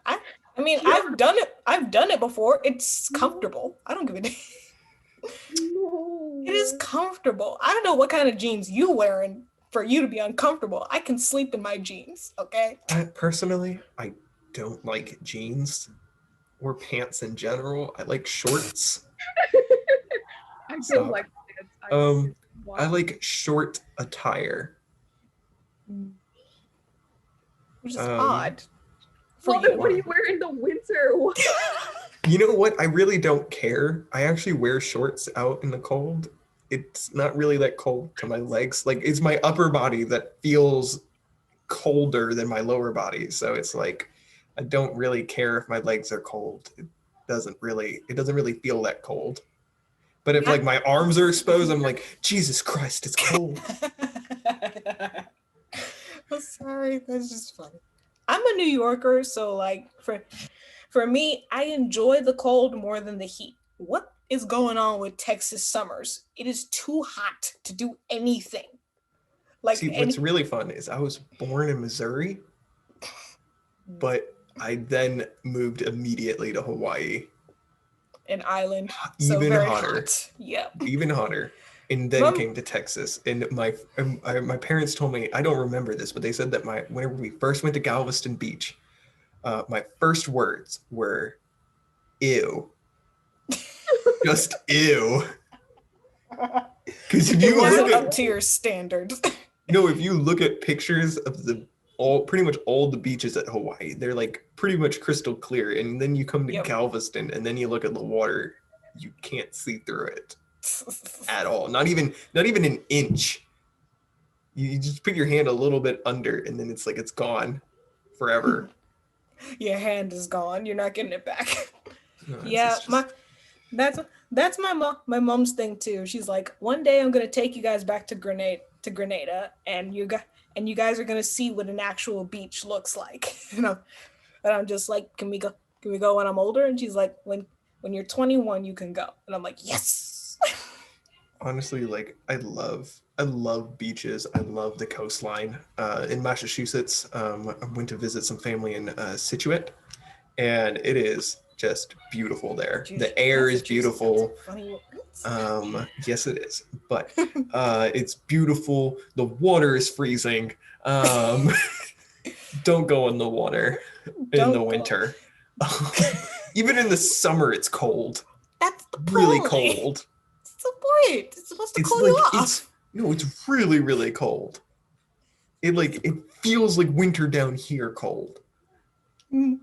I I mean, Yeah. I've done it. I've done it before. It's comfortable. I don't give a damn. No. It is comfortable. I don't know what kind of jeans you wearing for you to be uncomfortable. I can sleep in my jeans, okay? Personally, I don't like jeans or pants in general. I like shorts. I don't Stop. like pants. I like short attire. Which is Um, odd for Well, then you. what do you wear in the winter? What? you know what? I really don't care. I actually wear shorts out in the cold. It's not really that cold to my legs. Like it's my upper body that feels colder than my lower body. So it's like I don't really care if my legs are cold. It doesn't really feel that cold. But if like my arms are exposed, I'm like, Jesus Christ, it's cold. I'm sorry, that's just funny. I'm a New Yorker, so like for me, I enjoy the cold more than the heat. What is going on with Texas summers? It is too hot to do anything. Like See, what's really fun is I was born in Missouri, but I then moved immediately to Hawaii. an island, so Even very hotter. hot. Yep. Even hotter. And then came to Texas. And my parents told me, I don't remember this, but they said that whenever we first went to Galveston Beach, my first words were ew. Just ew. Because if It you wasn't look up at to your standards. if you look at pictures of pretty much all the beaches at Hawaii, they're like pretty much crystal clear. And then you come to Yep. Galveston and then you look at the water, you can't see through it at all. Not even an inch. You just put your hand a little bit under and then it's like it's gone forever. Your hand is gone. You're not getting it back. No, Yeah, that's my mom's thing too. She's like, one day I'm gonna take you guys back to Grenada, and you guys are gonna see what an actual beach looks like. And I'm just like, can we go? Can we go when I'm older? And she's like, when you're 21, you can go. And I'm like, yes. honestly, like I love beaches. I love the coastline. In Massachusetts, I went to visit some family in Situate, and it is just beautiful there. The air is beautiful. Yes, it is, but it's beautiful. The water is freezing. Don't go in the water in the winter. Even in the summer, it's cold. That's the Really point. cold. That's the point. It's supposed to It's cool like you it's off. no, it's really, really cold. It feels like winter down here cold. Mm.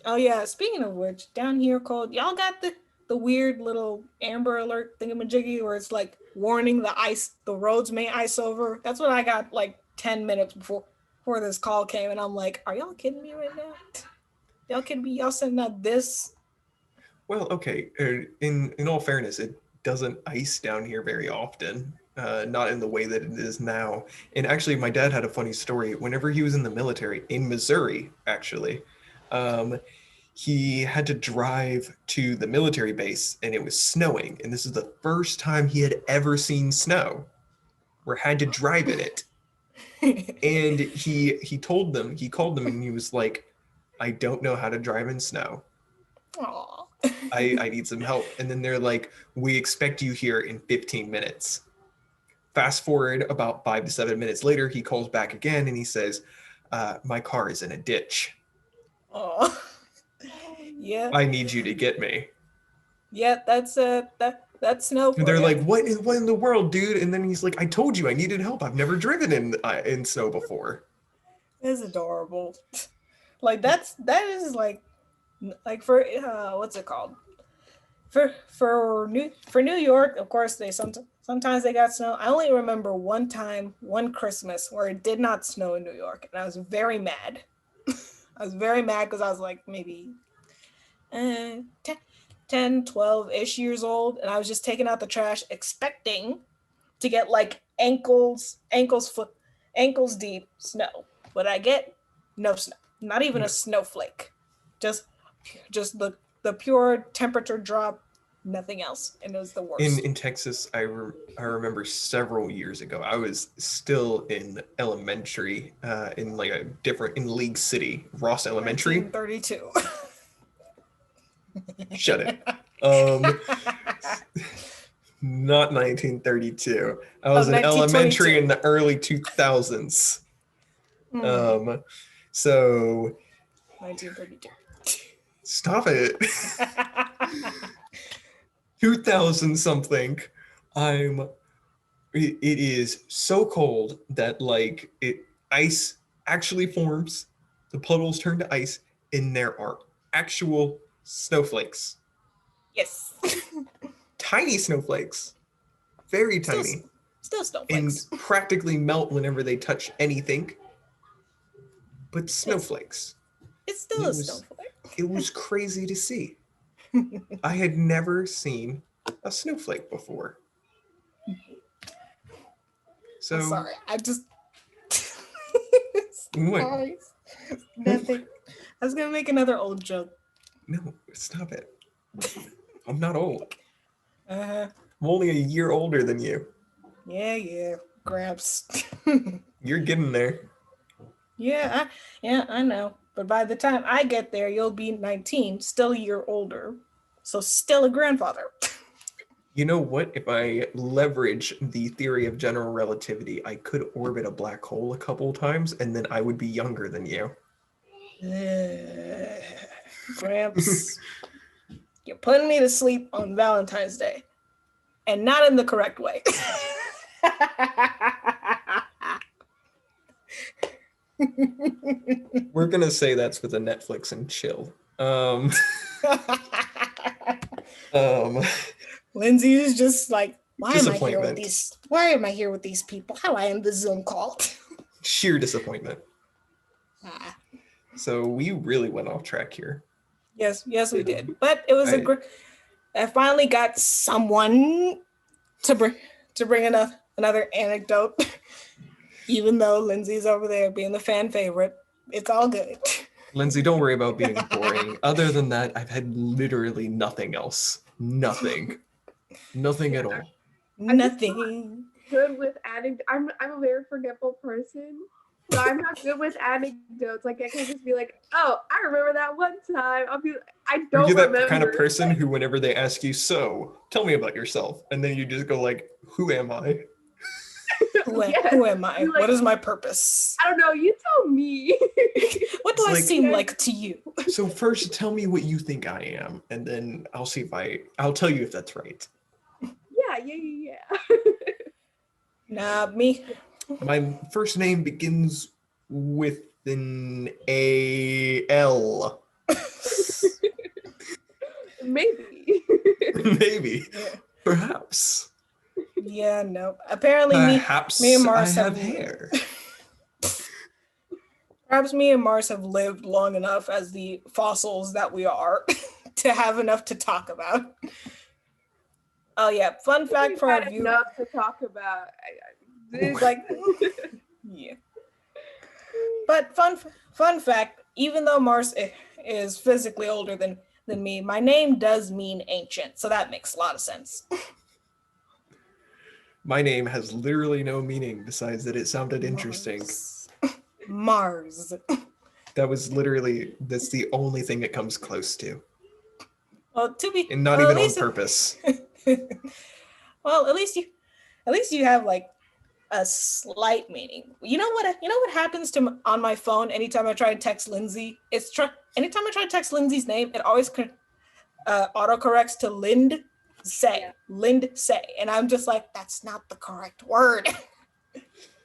Oh yeah. Speaking of which, down here cold. Y'all got the weird little Amber Alert thingamajiggy where it's like warning the roads may ice over. That's what I got like 10 minutes before this call came, and I'm like, are y'all kidding me right now? Y'all kidding me? Y'all sending out this? Well, okay. In all fairness, it doesn't ice down here very often. Not in the way that it is now. And actually, my dad had a funny story. Whenever he was in the military in Missouri, actually, um, he had to drive to the military base, and it was snowing. And this is the first time he had ever seen snow, or had to drive in it. And he told them, he called them, and he was like, "I don't know how to drive in snow. Aw. I need some help." And then they're like, "We expect you here in 15 minutes." Fast forward about 5 to 7 minutes later, he calls back again and he says, "My car is in a ditch. Oh. Yeah. I need you to get me." Yeah, that's snow And for they're you. like, what in the world, dude?" And then he's like, "I told you I needed help. I've never driven in snow before." It's adorable. Like that is like for what's it called? For New York, of course they sometimes they got snow. I only remember one time, one Christmas where it did not snow in New York, and I was very mad. I was very mad because I was like maybe 10, 12-ish years old, and I was just taking out the trash expecting to get like ankles deep snow. But I get no snow, not even a snowflake, just just the pure temperature drop, nothing else, and it was the in worst. in Texas, I remember several years ago, I was still in elementary, in like a different in League City, Ross Elementary. 1932. Shut it. Um, Not 1932. I Oh, was in elementary 1922. in the early 2000s. Mm, Um, so 1932. stop it. 2000 something. I'm it is so cold that like it ice actually forms, the puddles turn to ice, and there are actual snowflakes. Yes. Tiny snowflakes, very still tiny, still and snowflakes. practically melt whenever they touch anything, but It's snowflakes. it's And still a snowflake. it was crazy to see. I had never seen a snowflake before. I'm So sorry. I just what? sorry. Nothing. I was gonna make another old joke. No, stop it. I'm not old. Uh-huh. I'm only a year older than you. Yeah. Gramps. You're getting there. Yeah, I know. But by the time I get there, you'll be 19, still a year older. So still a grandfather. You know what? If I leverage the theory of general relativity, I could orbit a black hole a couple times and then I would be younger than you. Gramps, you're putting me to sleep on Valentine's Day. And not in the correct way. We're gonna say that's with a Netflix and chill. Um, Lindsay is just like, why am I here with Disappointment. these? Why am I here with these people? How do I end the Zoom call? Sheer disappointment. Ah, So we really went off track here. yes, we did. But it was a I great. I finally got someone to bring another anecdote. Even though Lindsay's over there being the fan favorite, it's all good. Lindsay, don't worry about being boring. Other than that, I've had literally nothing else. Nothing. Nothing at all. I'm just Nothing. good with anecdotes. I'm a very forgetful person. So I'm not good with anecdotes. Like I can't just be like, oh, I remember that one time. I Are don't you that remember. kind of person who, whenever they ask you, "So, tell me about yourself," and then you just go like, "Who am I?" Who am I? Like, what is my purpose? I don't know. You tell me. What do I seem like to you? So first, tell me what you think I am, and then I'll see if I'll tell you if that's right. Yeah. Nah, me. My first name begins with an A-L. Maybe. Maybe. Yeah. Perhaps. Yeah, no. Apparently, Perhaps me and Mars I have hair. Perhaps me and Mars have lived long enough as the fossils that we are to have enough to talk about. Oh yeah, fun fact for our viewers. Enough to talk about. Like, yeah. But fun fact, even though Mars is physically older than me, my name does mean ancient, so that makes a lot of sense. My name has literally no meaning besides that it sounded interesting. Mars. That's the only thing it comes close to. Well, and not even on purpose. Well, at least you have like a slight meaning. You know what happens on my phone anytime I try to text Lindsay? Anytime I try to text Lindsay's name, it always autocorrects to Lind Say. And I'm just like, that's not the correct word.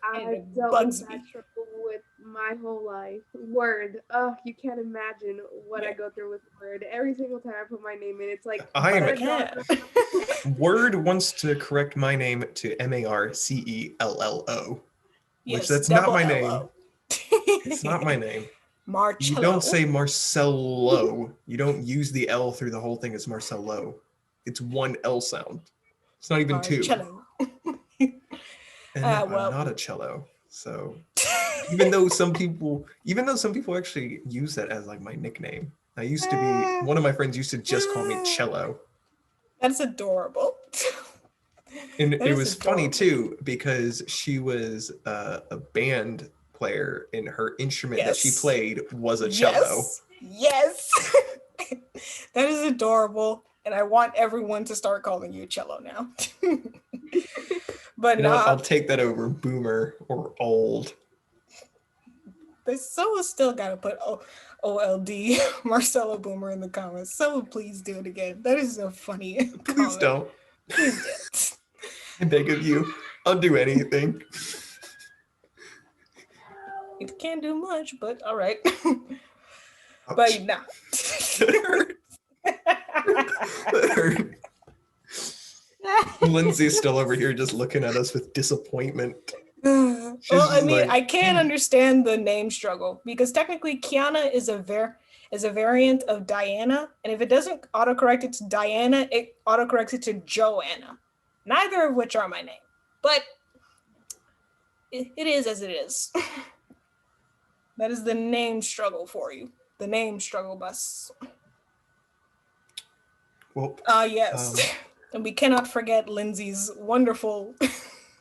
I've dealt with that trouble with my whole life. Word. You can't imagine what I go through with Word. Every single time I put my name in, it's like Word wants to correct my name to Marcello. Yes, which that's not my name. It's not my name. Marcello. You don't say Marcello. You don't use the L through the whole thing as Marcello. It's one L sound. It's not even two. And I'm not a cello. So even though some people actually use that as like my nickname. One of my friends used to just call me Cello. That's adorable. And it was funny too, because she was a band player and her instrument that she played was a cello. Yes. That is adorable. And I want everyone to start calling you cello now. But I'll take that over boomer or old. Someone still gotta put OLD Marcelo Boomer in the comments. Someone please do it again. That is so funny. Please don't. Please don't. I beg of you. I'll do anything. It can't do much, but all right. But no. That hurt. Lindsay's still over here just looking at us with disappointment. Well, I mean, I can't understand the name struggle because technically Kiana is a variant of Diana, and if it doesn't autocorrect it to Diana, it autocorrects it to Joanna. Neither of which are my name, but it is as it is. That is the name struggle for you. The name struggle bus. Well, yes. And we cannot forget Lindsay's wonderful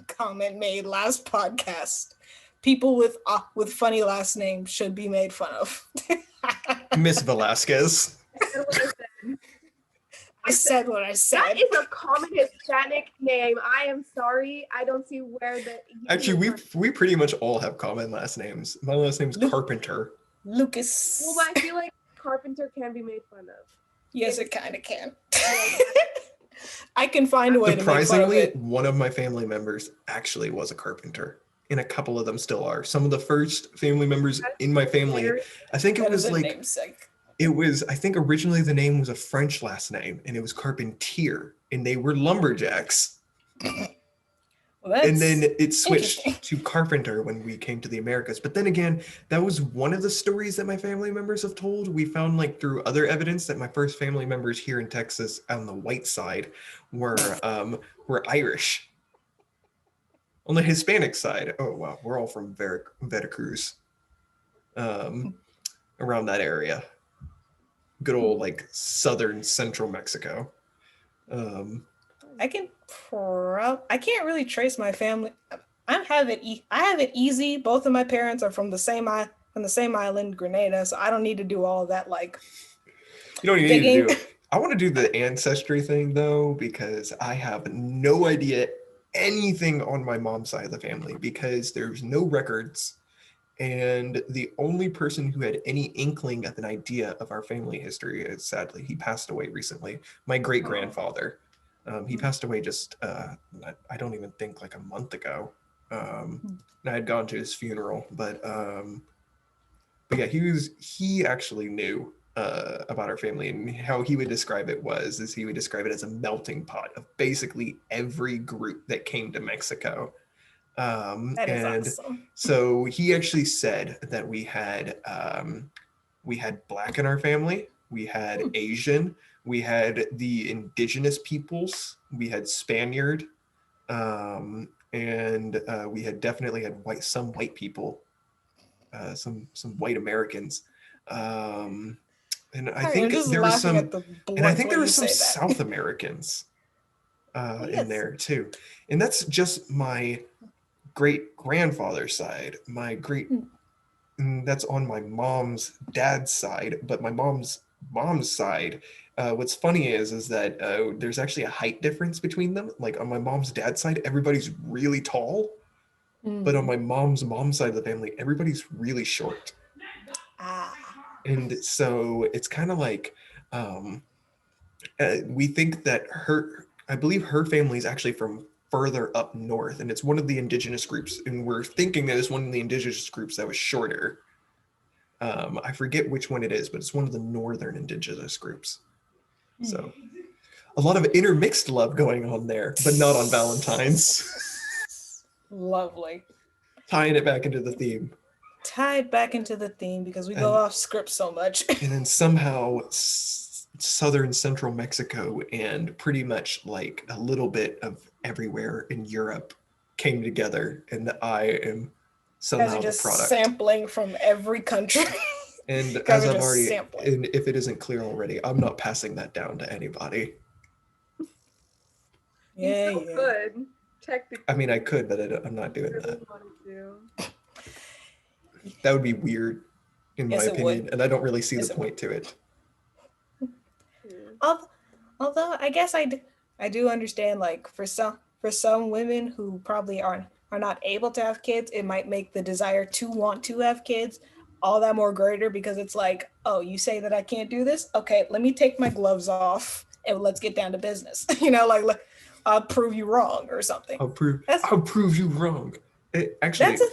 comment made last podcast. People with funny last names should be made fun of. Miss Velasquez. I said what I said. That is a common Hispanic name. I am sorry. I don't see where the... Actually, we pretty much all have common last names. My last name's Carpenter. Lucas. Well, but I feel like Carpenter can be made fun of. Yes, it kind of can. I can find a way to make fun of it. Surprisingly, one of my family members actually was a carpenter. And a couple of them still are. Some of the first family members in my family, I think it was like... I think originally the name was a French last name, and it was Carpentier, and they were lumberjacks. And then it switched to Carpenter when we came to the Americas. But then again, that was one of the stories that my family members have told. We found like through other evidence that my first family members here in Texas on the white side were Irish. On the Hispanic side, oh wow, we're all from Veracruz, around that area. Good old like southern central Mexico. I can't really trace my family. I have it easy. Both of my parents are from the same island, Grenada, so I don't need to do all of that like. You don't need to do it. I want to do the ancestry thing though, because I have no idea anything on my mom's side of the family because there's no records. And the only person who had any inkling of an idea of our family history is, sadly, he passed away recently. My great grandfather. He passed away just, I don't even think like a month ago. I had gone to his funeral, but yeah, he actually knew about our family, and how he would describe it is he would describe it as a melting pot of basically every group that came to Mexico. That is And awesome. so he actually said that we had black in our family, we had Asian, we had the indigenous peoples, we had Spaniard, and we had definitely had some white people, some white Americans, and I Sorry, I'm think just there was laughing some, at the and I blunt think way there you was some say that. South Americans Oh, in yes. there too, and that's just my great grandfather's side. That's on my mom's dad's side, but my mom's side. What's funny is that there's actually a height difference between them. Like on my mom's dad's side, everybody's really tall, but on Mm. my mom's side of the family, everybody's really short. Ah. And so it's kind of like um, we think that I believe her family is actually from further up north, and it's one of the indigenous groups, and we're thinking that it's one of the indigenous groups that was shorter. I forget which one it is, but it's one of the northern indigenous groups. So a lot of intermixed love going on there, but not on Valentine's. Lovely. Tying it back into the theme. Tied back into the theme because we go And off script so much. and then somehow southern central Mexico and pretty much like a little bit of everywhere in Europe came together, and I am Guys are somehow the just product. sampling from every country. And Guys as are I've just already, sampling. and if it isn't clear already, I'm not passing that down to anybody. You Yeah, still yeah. could, technically. I mean, I could, but I'm not If you doing really that. wanted to. That would be weird, in my Yes, it would. opinion, and I don't really see the Yes, it would. point to it. Yeah. Although I guess I do understand, like for some women who probably are not able to have kids, it might make the desire to want to have kids all that more greater because it's like, oh, you say that I can't do this? Okay, let me take my gloves off and let's get down to business. Like I'll prove you wrong or something. That's I'll prove you wrong. that's Actually, a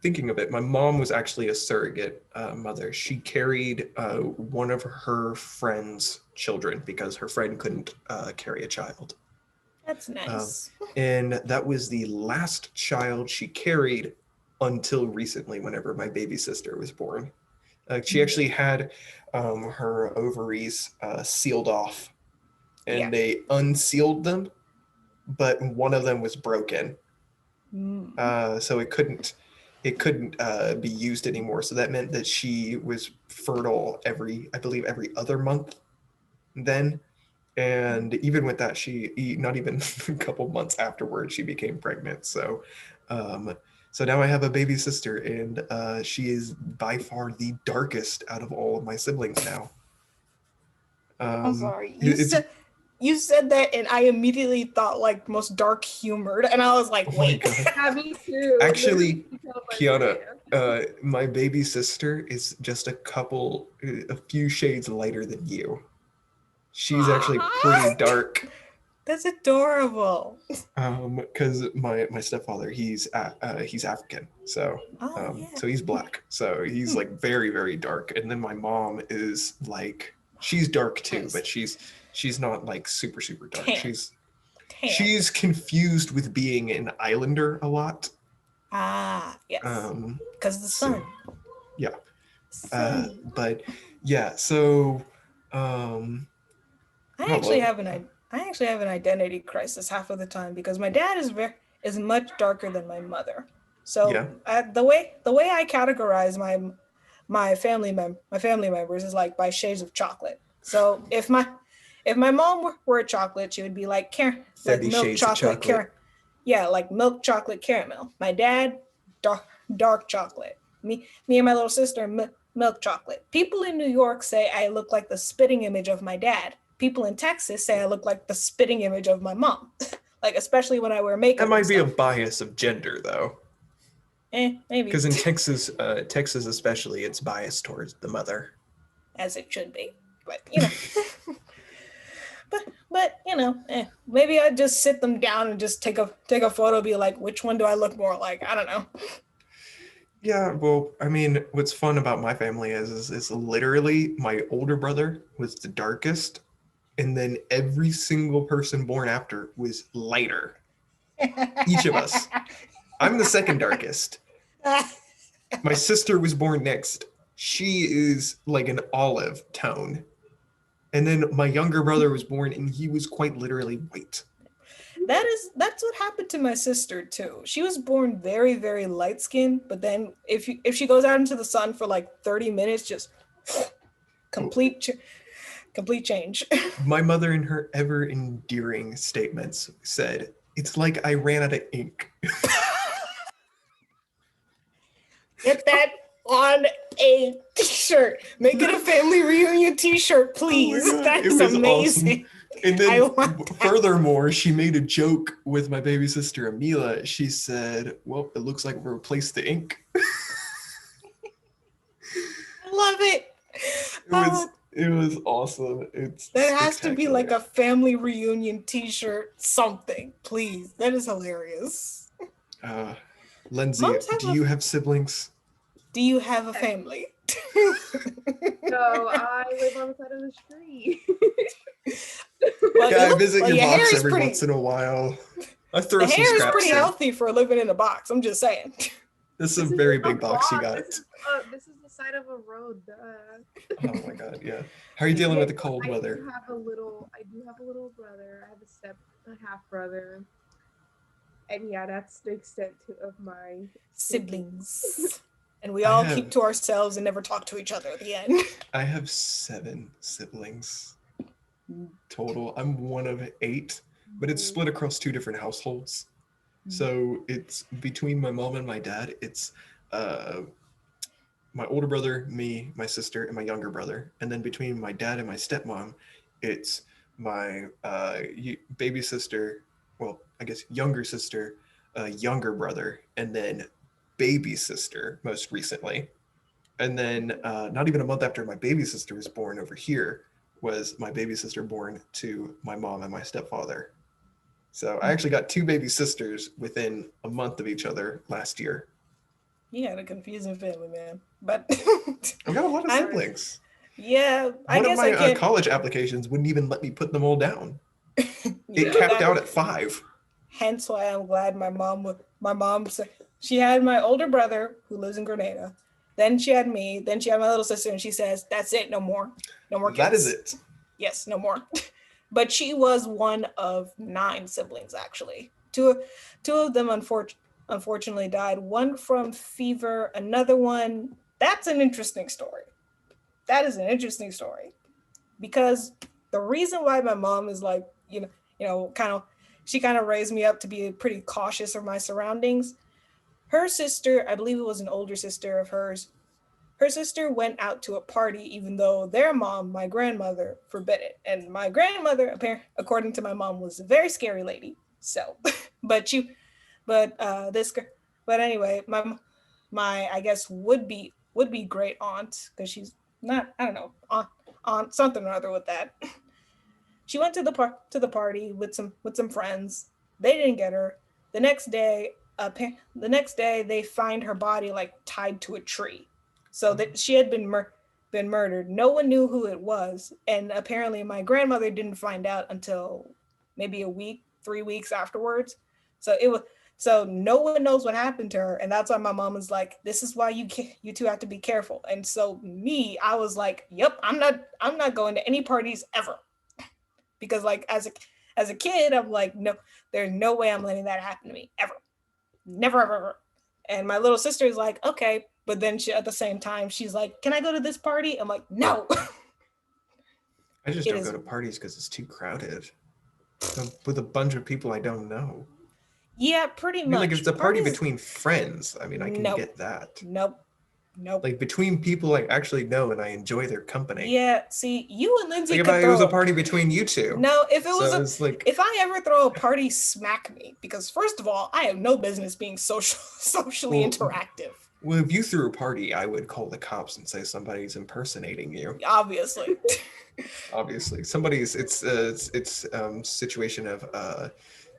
thinking of it, my mom was actually a surrogate mother. She carried one of her friend's children because her friend couldn't carry a child. that's Um, nice. and that was the last child she carried until recently, whenever my baby sister was born. She actually had her ovaries sealed off, Yeah. and they unsealed them, but one of them was broken, Mm. so it couldn't be used anymore. So that meant that she was fertile I believe, every other month then. And even with that, not even a couple months afterwards, she became pregnant. Um, so now I have a baby sister, and she is by far the darkest out of all of my siblings now. I'm sorry. It's You said that and I immediately thought like most dark humored and I was like, oh my wait. god. Yeah, me too. Literally, Actually, you can tell by the Kiana, way. my baby sister is just a few shades lighter than you. She's actually pretty dark. That's adorable. Because my stepfather, he's African, so Oh yeah. so he's black, so he's Hmm. like very very dark. And then my mom is like, she's dark too, Nice. but she's not like super super dark. Tan. She's Tan. she's confused with being an islander a lot. Ah, yes. Um, Because the so sun. yeah, Sun. but yeah, so I oh actually well, have I actually have an identity crisis half of the time because my dad is much darker than my mother. So yeah, the way I categorize my family members is like by shades of chocolate. So if my mom were a chocolate, she would be like 50 milk Shades of chocolate Chocolate. yeah, like milk chocolate caramel. My dad, dark chocolate. Me and my little sister, milk chocolate. People in New York say I look like the spitting image of my dad. People in Texas say I look like the spitting image of my mom. Like especially when I wear That makeup and might be a stuff. bias of gender, though, Maybe because in Texas especially, it's biased towards the mother. as it should be. But but maybe I just sit them down and just take a photo, be like, which one do I look more like? I don't know. Yeah, well, I mean, what's fun about my family is literally my older brother was the darkest, and then every single person born after was lighter. Each of us. I'm the second darkest. My sister was born next. She is like an olive tone. And then my younger brother was born and he was quite literally white. That's what happened to my sister too. She was born very very light skinned, but then if she goes out into the sun for like 30 minutes, just complete complete change. My mother, in her ever endearing statements, said, "It's like I ran out of ink." Get that on a t-shirt. Make it a family reunion t-shirt, please. Oh That it is was amazing. awesome. And I then, want that. furthermore, she made a joke with my baby sister Amila. She said, "Well, it looks like we replaced the ink." I love it. It was awesome. It's That has to be like spectacular. a family reunion t-shirt, something, please. That is hilarious. Uh, Lindsay, Moms have do a. you have siblings? Do you have a family? No, I live on the side of the street. Well, Yeah, I visit your your hair box is every pretty. once in a while. I The throw some hair is scraps pretty in. healthy for living in a box. I'm just saying. This is This a very isn't a big box you box. got. This is the side of a road. Oh my god, yeah. How are you dealing Yeah, with the cold I weather? do have a little brother. I have a half brother. And yeah, that's the extent of my Siblings. And we I all keep have to ourselves and never talk to each other at the end. I have 7 siblings total. I'm one of 8, but it's split across 2 different households. So it's between my mom and my dad. It's uh, my older brother, me, my sister, and my younger brother. And then between my dad and my stepmom, it's my baby sister, well, I guess younger sister, younger brother, and then baby sister most recently. And then not even a month after my baby sister was born over here was my baby sister born to my mom and my stepfather. So I actually got 2 baby sisters within a month of each other last year. You had a confusing family, man. But I've got a lot of I'm siblings. yeah, I One of guess I my can't. college applications wouldn't even let me put them all down. It Yeah, capped that out at 5. hence why I'm glad my mom she had my older brother who lives in Grenada. Then she had me, then she had my little sister, and she says, "That's it, no more. No more That is kids." it. Yes, no more. But she was one of 9 siblings actually. Two of them unfortunately died. One from fever, another one. That's an interesting story. That is an interesting story because the reason why my mom is like, kind of she kind of raised me up to be pretty cautious of my surroundings. Her sister, I believe it was an older sister of hers, her sister went out to a party even though their mom, my grandmother, forbid it. And my grandmother, according to my mom, was a very scary lady. So, but you, but this, but anyway, my I guess would be great aunt because she's not, I don't know, aunt something or other with that. She went to the party with some friends. They didn't get her. The next day, the next day they find her body like tied to a tree, so that she had been murdered. No one knew who it was, and apparently my grandmother didn't find out until maybe a week, 3 weeks afterwards. So it was so no one knows what happened to her, and that's why my mom was like, "This is why you two have to be careful." And so me, I was like, "Yep, I'm not going to any parties ever." Because like as a kid, I'm like, no, there's no way I'm letting that happen to me ever, never ever, ever. And my little sister is like, okay, but then she at the same time she's like, can I go to this party? I'm like, no. I just It don't go is, to parties because it's too crowded with a bunch of people I don't know. yeah, pretty I mean, like if much. it's a party Parties, between friends, I mean, I can nope, get that. nope. Nope. Like between people I actually know and I enjoy their company. Yeah, see, you and Lindsay Like if could it was throw a party between you two. no, if it was So a it's like, if I ever throw a party, smack me because first of all, I have no business being socially well, interactive. well, if you threw a party, I would call the cops and say somebody's impersonating you. Obviously. Obviously, it's situation of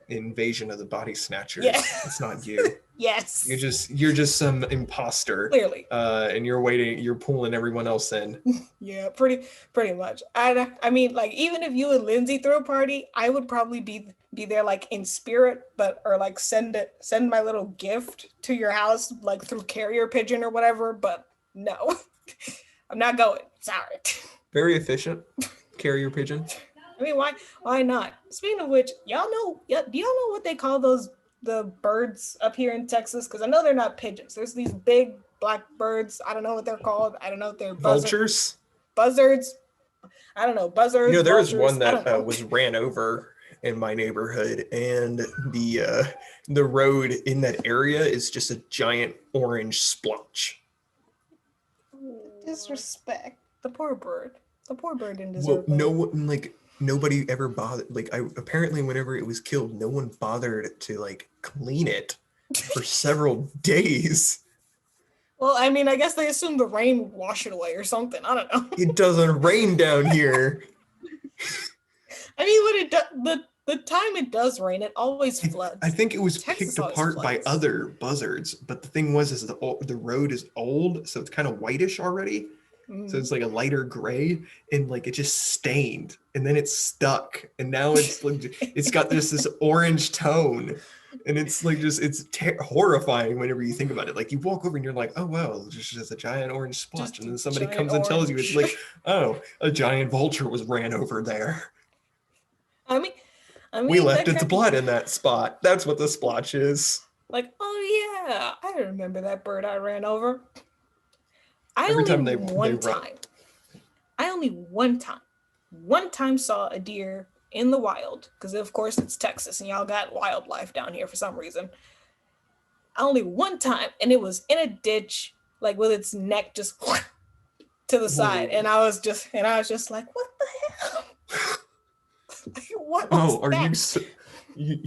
invasion of the body Yeah. snatchers. It's not you. Yes. You're just some imposter. Clearly. And you're pulling everyone else in. Yeah, pretty much. I mean, like even if you and Lindsay throw a party, I would probably be there like in spirit, but or like send my little gift to your house like through carrier pigeon or whatever. But no, I'm not going. Sorry. Very efficient. Carrier pigeon. I mean, why not? Speaking of which, y'all know, do y'all know what they call the birds up here in Texas? Because I know they're not pigeons. There's these big black birds. I don't know what they're called. I don't know if they're Vultures. Buzzards. I don't know. Buzzards. You know, there was vultures, one that was ran over in my neighborhood, and the road in that area is just a giant orange splotch. Disrespect. The poor bird. The poor bird didn't Well, deserve no that. one, like nobody ever bothered. Like apparently whenever it was killed, no one bothered to like clean it for several days. Well, I mean, I guess they assumed the rain would wash it away or something. I don't know. It doesn't rain down here. I mean, when it the time it does rain, it always floods. I think it was Texas picked always apart by floods. other buzzards, but the thing was, is the road is old, so it's kind of whitish already. So it's like a lighter gray, and like it just stained, and then it's stuck, and now it's like it's got this orange tone, and it's like horrifying whenever you think about it. Like you walk over and you're like, oh wow, there's just a giant orange splotch, Just and a then somebody giant comes and tells you it's orange. like, oh, a giant vulture was ran over there. I mean, We left that its blood in that spot. That's what the splotch is. like, oh yeah, I remember that bird I ran over. I Every only time they one run. time. I only one time saw a deer in the wild because of course it's Texas and y'all got wildlife down here for some reason. Only one time, and it was in a ditch, like with its neck just to the side, and I was just like, what the hell? What was Oh, are that? you?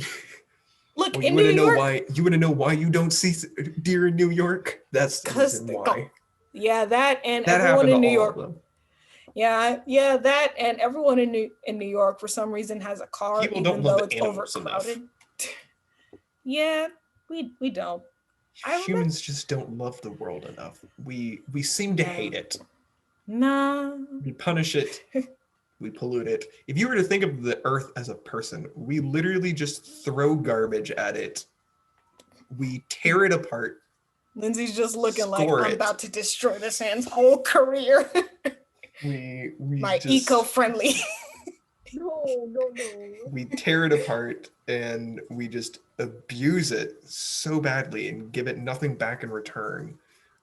Look, Well, in New York, you want to know why you don't see deer in New York? That's the because reason why. yeah, that and That everyone happened to in New all York. of them. Yeah, that and everyone in New York for some reason has a car, People even don't love though it's animals enough. overcrowded. Yeah, we don't. Humans just don't love the world enough. We seem to hate it. Nah. We punish it. We pollute it. If you were to think of the earth as a person, we literally just throw garbage at it. We tear it apart. Lindsay's just looking like Store I'm it. about to destroy this man's whole career. We My just eco-friendly. No. we tear it apart and we just abuse it so badly and give it nothing back in return.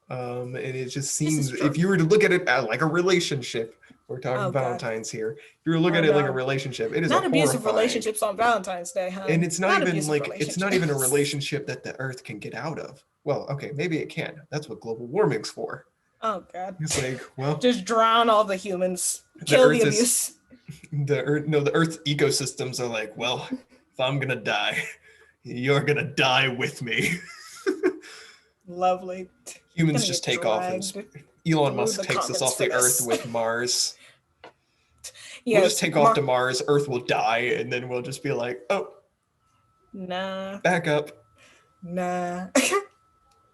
And it just seems, true. if you were to look at it as like a relationship, we're talking Oh, God. Valentine's here. If you were to look at it like a relationship, it is Not a abusive horrifying. relationships on Valentine's Day, huh? And it's not even abusive like it's not even a relationships. relationship that the earth can get out of. Well, okay, maybe it can. That's what global warming's for. Oh God. It's like, well, just drown all the humans. the Kill earth the is abuse. the earth's ecosystems are like, well, if I'm gonna die, you're gonna die with me. Lovely. Humans just take off, and Elon Musk takes us off the earth with Mars. Yes, we'll just take off to Mars, Earth will die, and then we'll just be like, oh, nah, back up. Nah.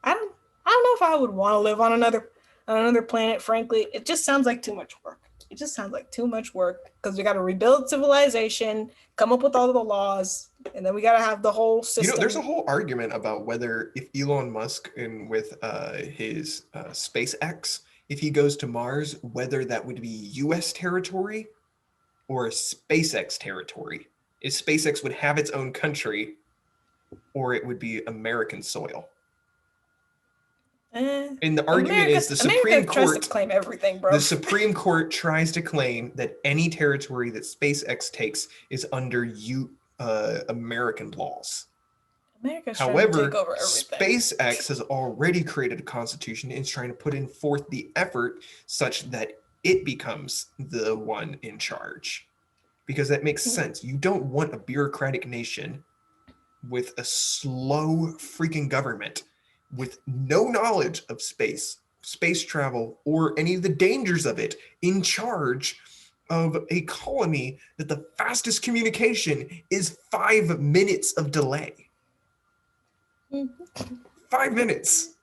I don't know if I would want to live on another planet, frankly. It just sounds like too much work. It just sounds like too much work because we got to rebuild civilization, come up with all of the laws, and then we got to have the whole system. You know, there's a whole argument about whether if Elon Musk and with his SpaceX, if he goes to Mars, whether that would be U.S. territory or SpaceX territory. If SpaceX would have its own country or it would be American soil. And the argument is the Supreme Court tries to claim everything, bro. The Supreme Court tries to claim that any territory that SpaceX takes is under American laws. America's trying to However, take over everything. SpaceX has already created a constitution and is trying to put in forth the effort such that it becomes the one in charge. Because that makes sense. You don't want a bureaucratic nation with a slow freaking government with no knowledge of space travel, or any of the dangers of it in charge of a colony that the fastest communication is 5 minutes of delay. 5 minutes.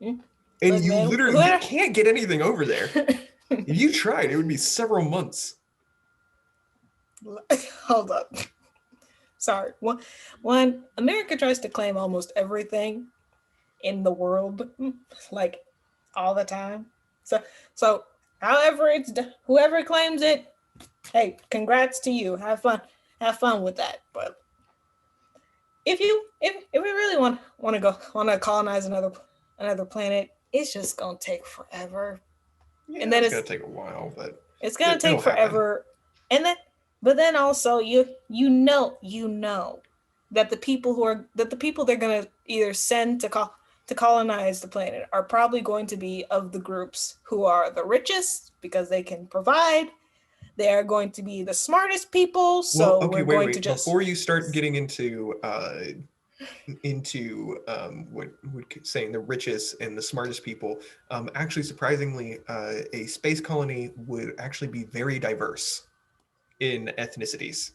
And Look, you man, literally you can't get anything over there. If you tried, it would be several months. Hold up. Sorry. One, America tries to claim almost everything in the world, like all the time. So however it's whoever claims it, hey, congrats to you. Have fun with that. But if we really want to colonize another planet, it's just gonna take forever. Yeah, and then it's gonna take a while, but it's gonna take forever. Happen. But then also you know that the people they're gonna either send to colonize the planet are probably going to be of the groups who are the richest because they can provide. They are going to be the smartest people. So well, okay, wait. Before you start getting into what saying the richest and the smartest people, actually surprisingly, a space colony would actually be very diverse in ethnicities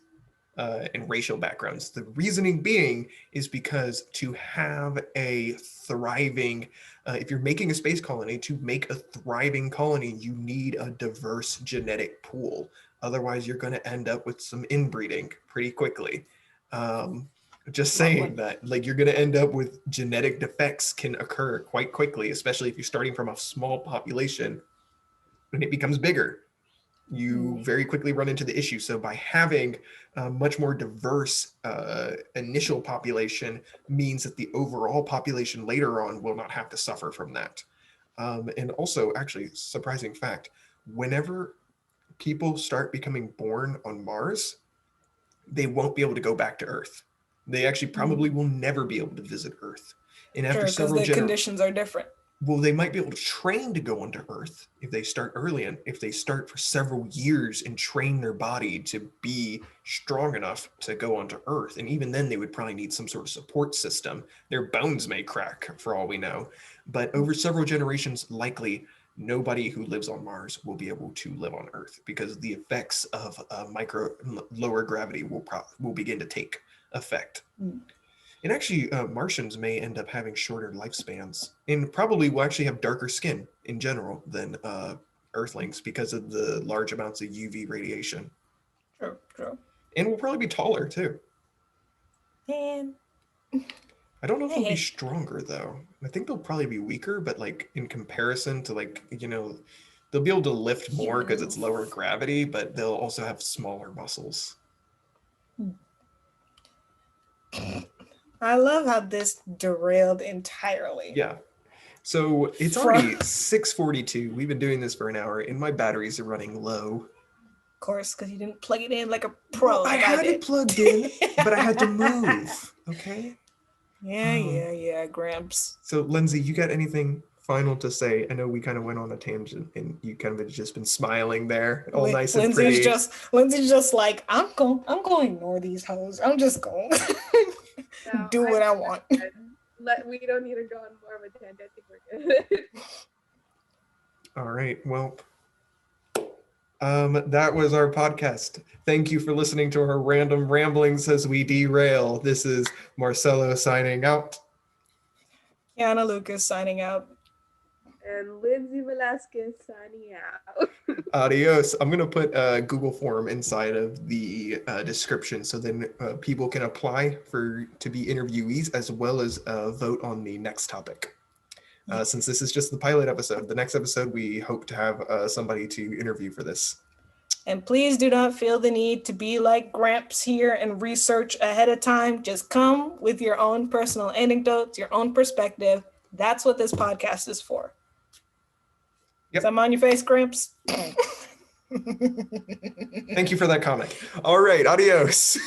and racial backgrounds. The reasoning being is because to have a thriving, if you're making a space colony, to make a thriving colony, you need a diverse genetic pool. Otherwise, you're going to end up with some inbreeding pretty quickly. Just saying that, like, you're going to end up with genetic defects can occur quite quickly, especially if you're starting from a small population and it becomes bigger. You very quickly run into the issue. So by having a much more diverse initial population means that the overall population later on will not have to suffer from that. And also, actually, surprising fact, whenever people start becoming born on Mars, they won't be able to go back to Earth. They actually probably will never be able to visit Earth. And after several because the conditions are different. Well, they might be able to train to go onto Earth if they start early, and if they start for several years and train their body to be strong enough to go onto Earth. And even then, they would probably need some sort of support system. Their bones may crack, for all we know. But over several generations, likely nobody who lives on Mars will be able to live on Earth because the effects of lower gravity will begin to take effect. And actually, Martians may end up having shorter lifespans and probably will actually have darker skin in general than Earthlings because of the large amounts of UV radiation. True. And will probably be taller too. Man. I don't know if they'll be stronger though. I think they'll probably be weaker, but like in comparison to they'll be able to lift more because it's lower gravity, but they'll also have smaller muscles. I love how this derailed entirely. Yeah. So it's already 6:42. We've been doing this for an hour and my batteries are running low. Of course, because you didn't plug it in like a pro. Well, I had it plugged in, but I had to move. Okay. Yeah, Gramps. So Lindsay, you got anything final to say? I know we kind of went on a tangent and you kind of just been smiling there, all nice and pretty. Lindsay's just like, I'm going to ignore these hoes. I'm just going to do what I want. We don't need to go on more of a tangent. I think we're good. All right. Well, that was our podcast. Thank you for listening to our random ramblings as we derail. This is Marcelo signing out. Kiana Lucas signing out. And Lindsay Velasquez signing out. Adios. I'm going to put a Google form inside of the description so then people can apply to be interviewees as well as vote on the next topic. Since this is just the pilot episode, the next episode we hope to have somebody to interview for this. And please do not feel the need to be like Gramps here and research ahead of time. Just come with your own personal anecdotes, your own perspective. That's what this podcast is for. Yep. Something on your face, Gramps? Thank you for that comment. All right, adios.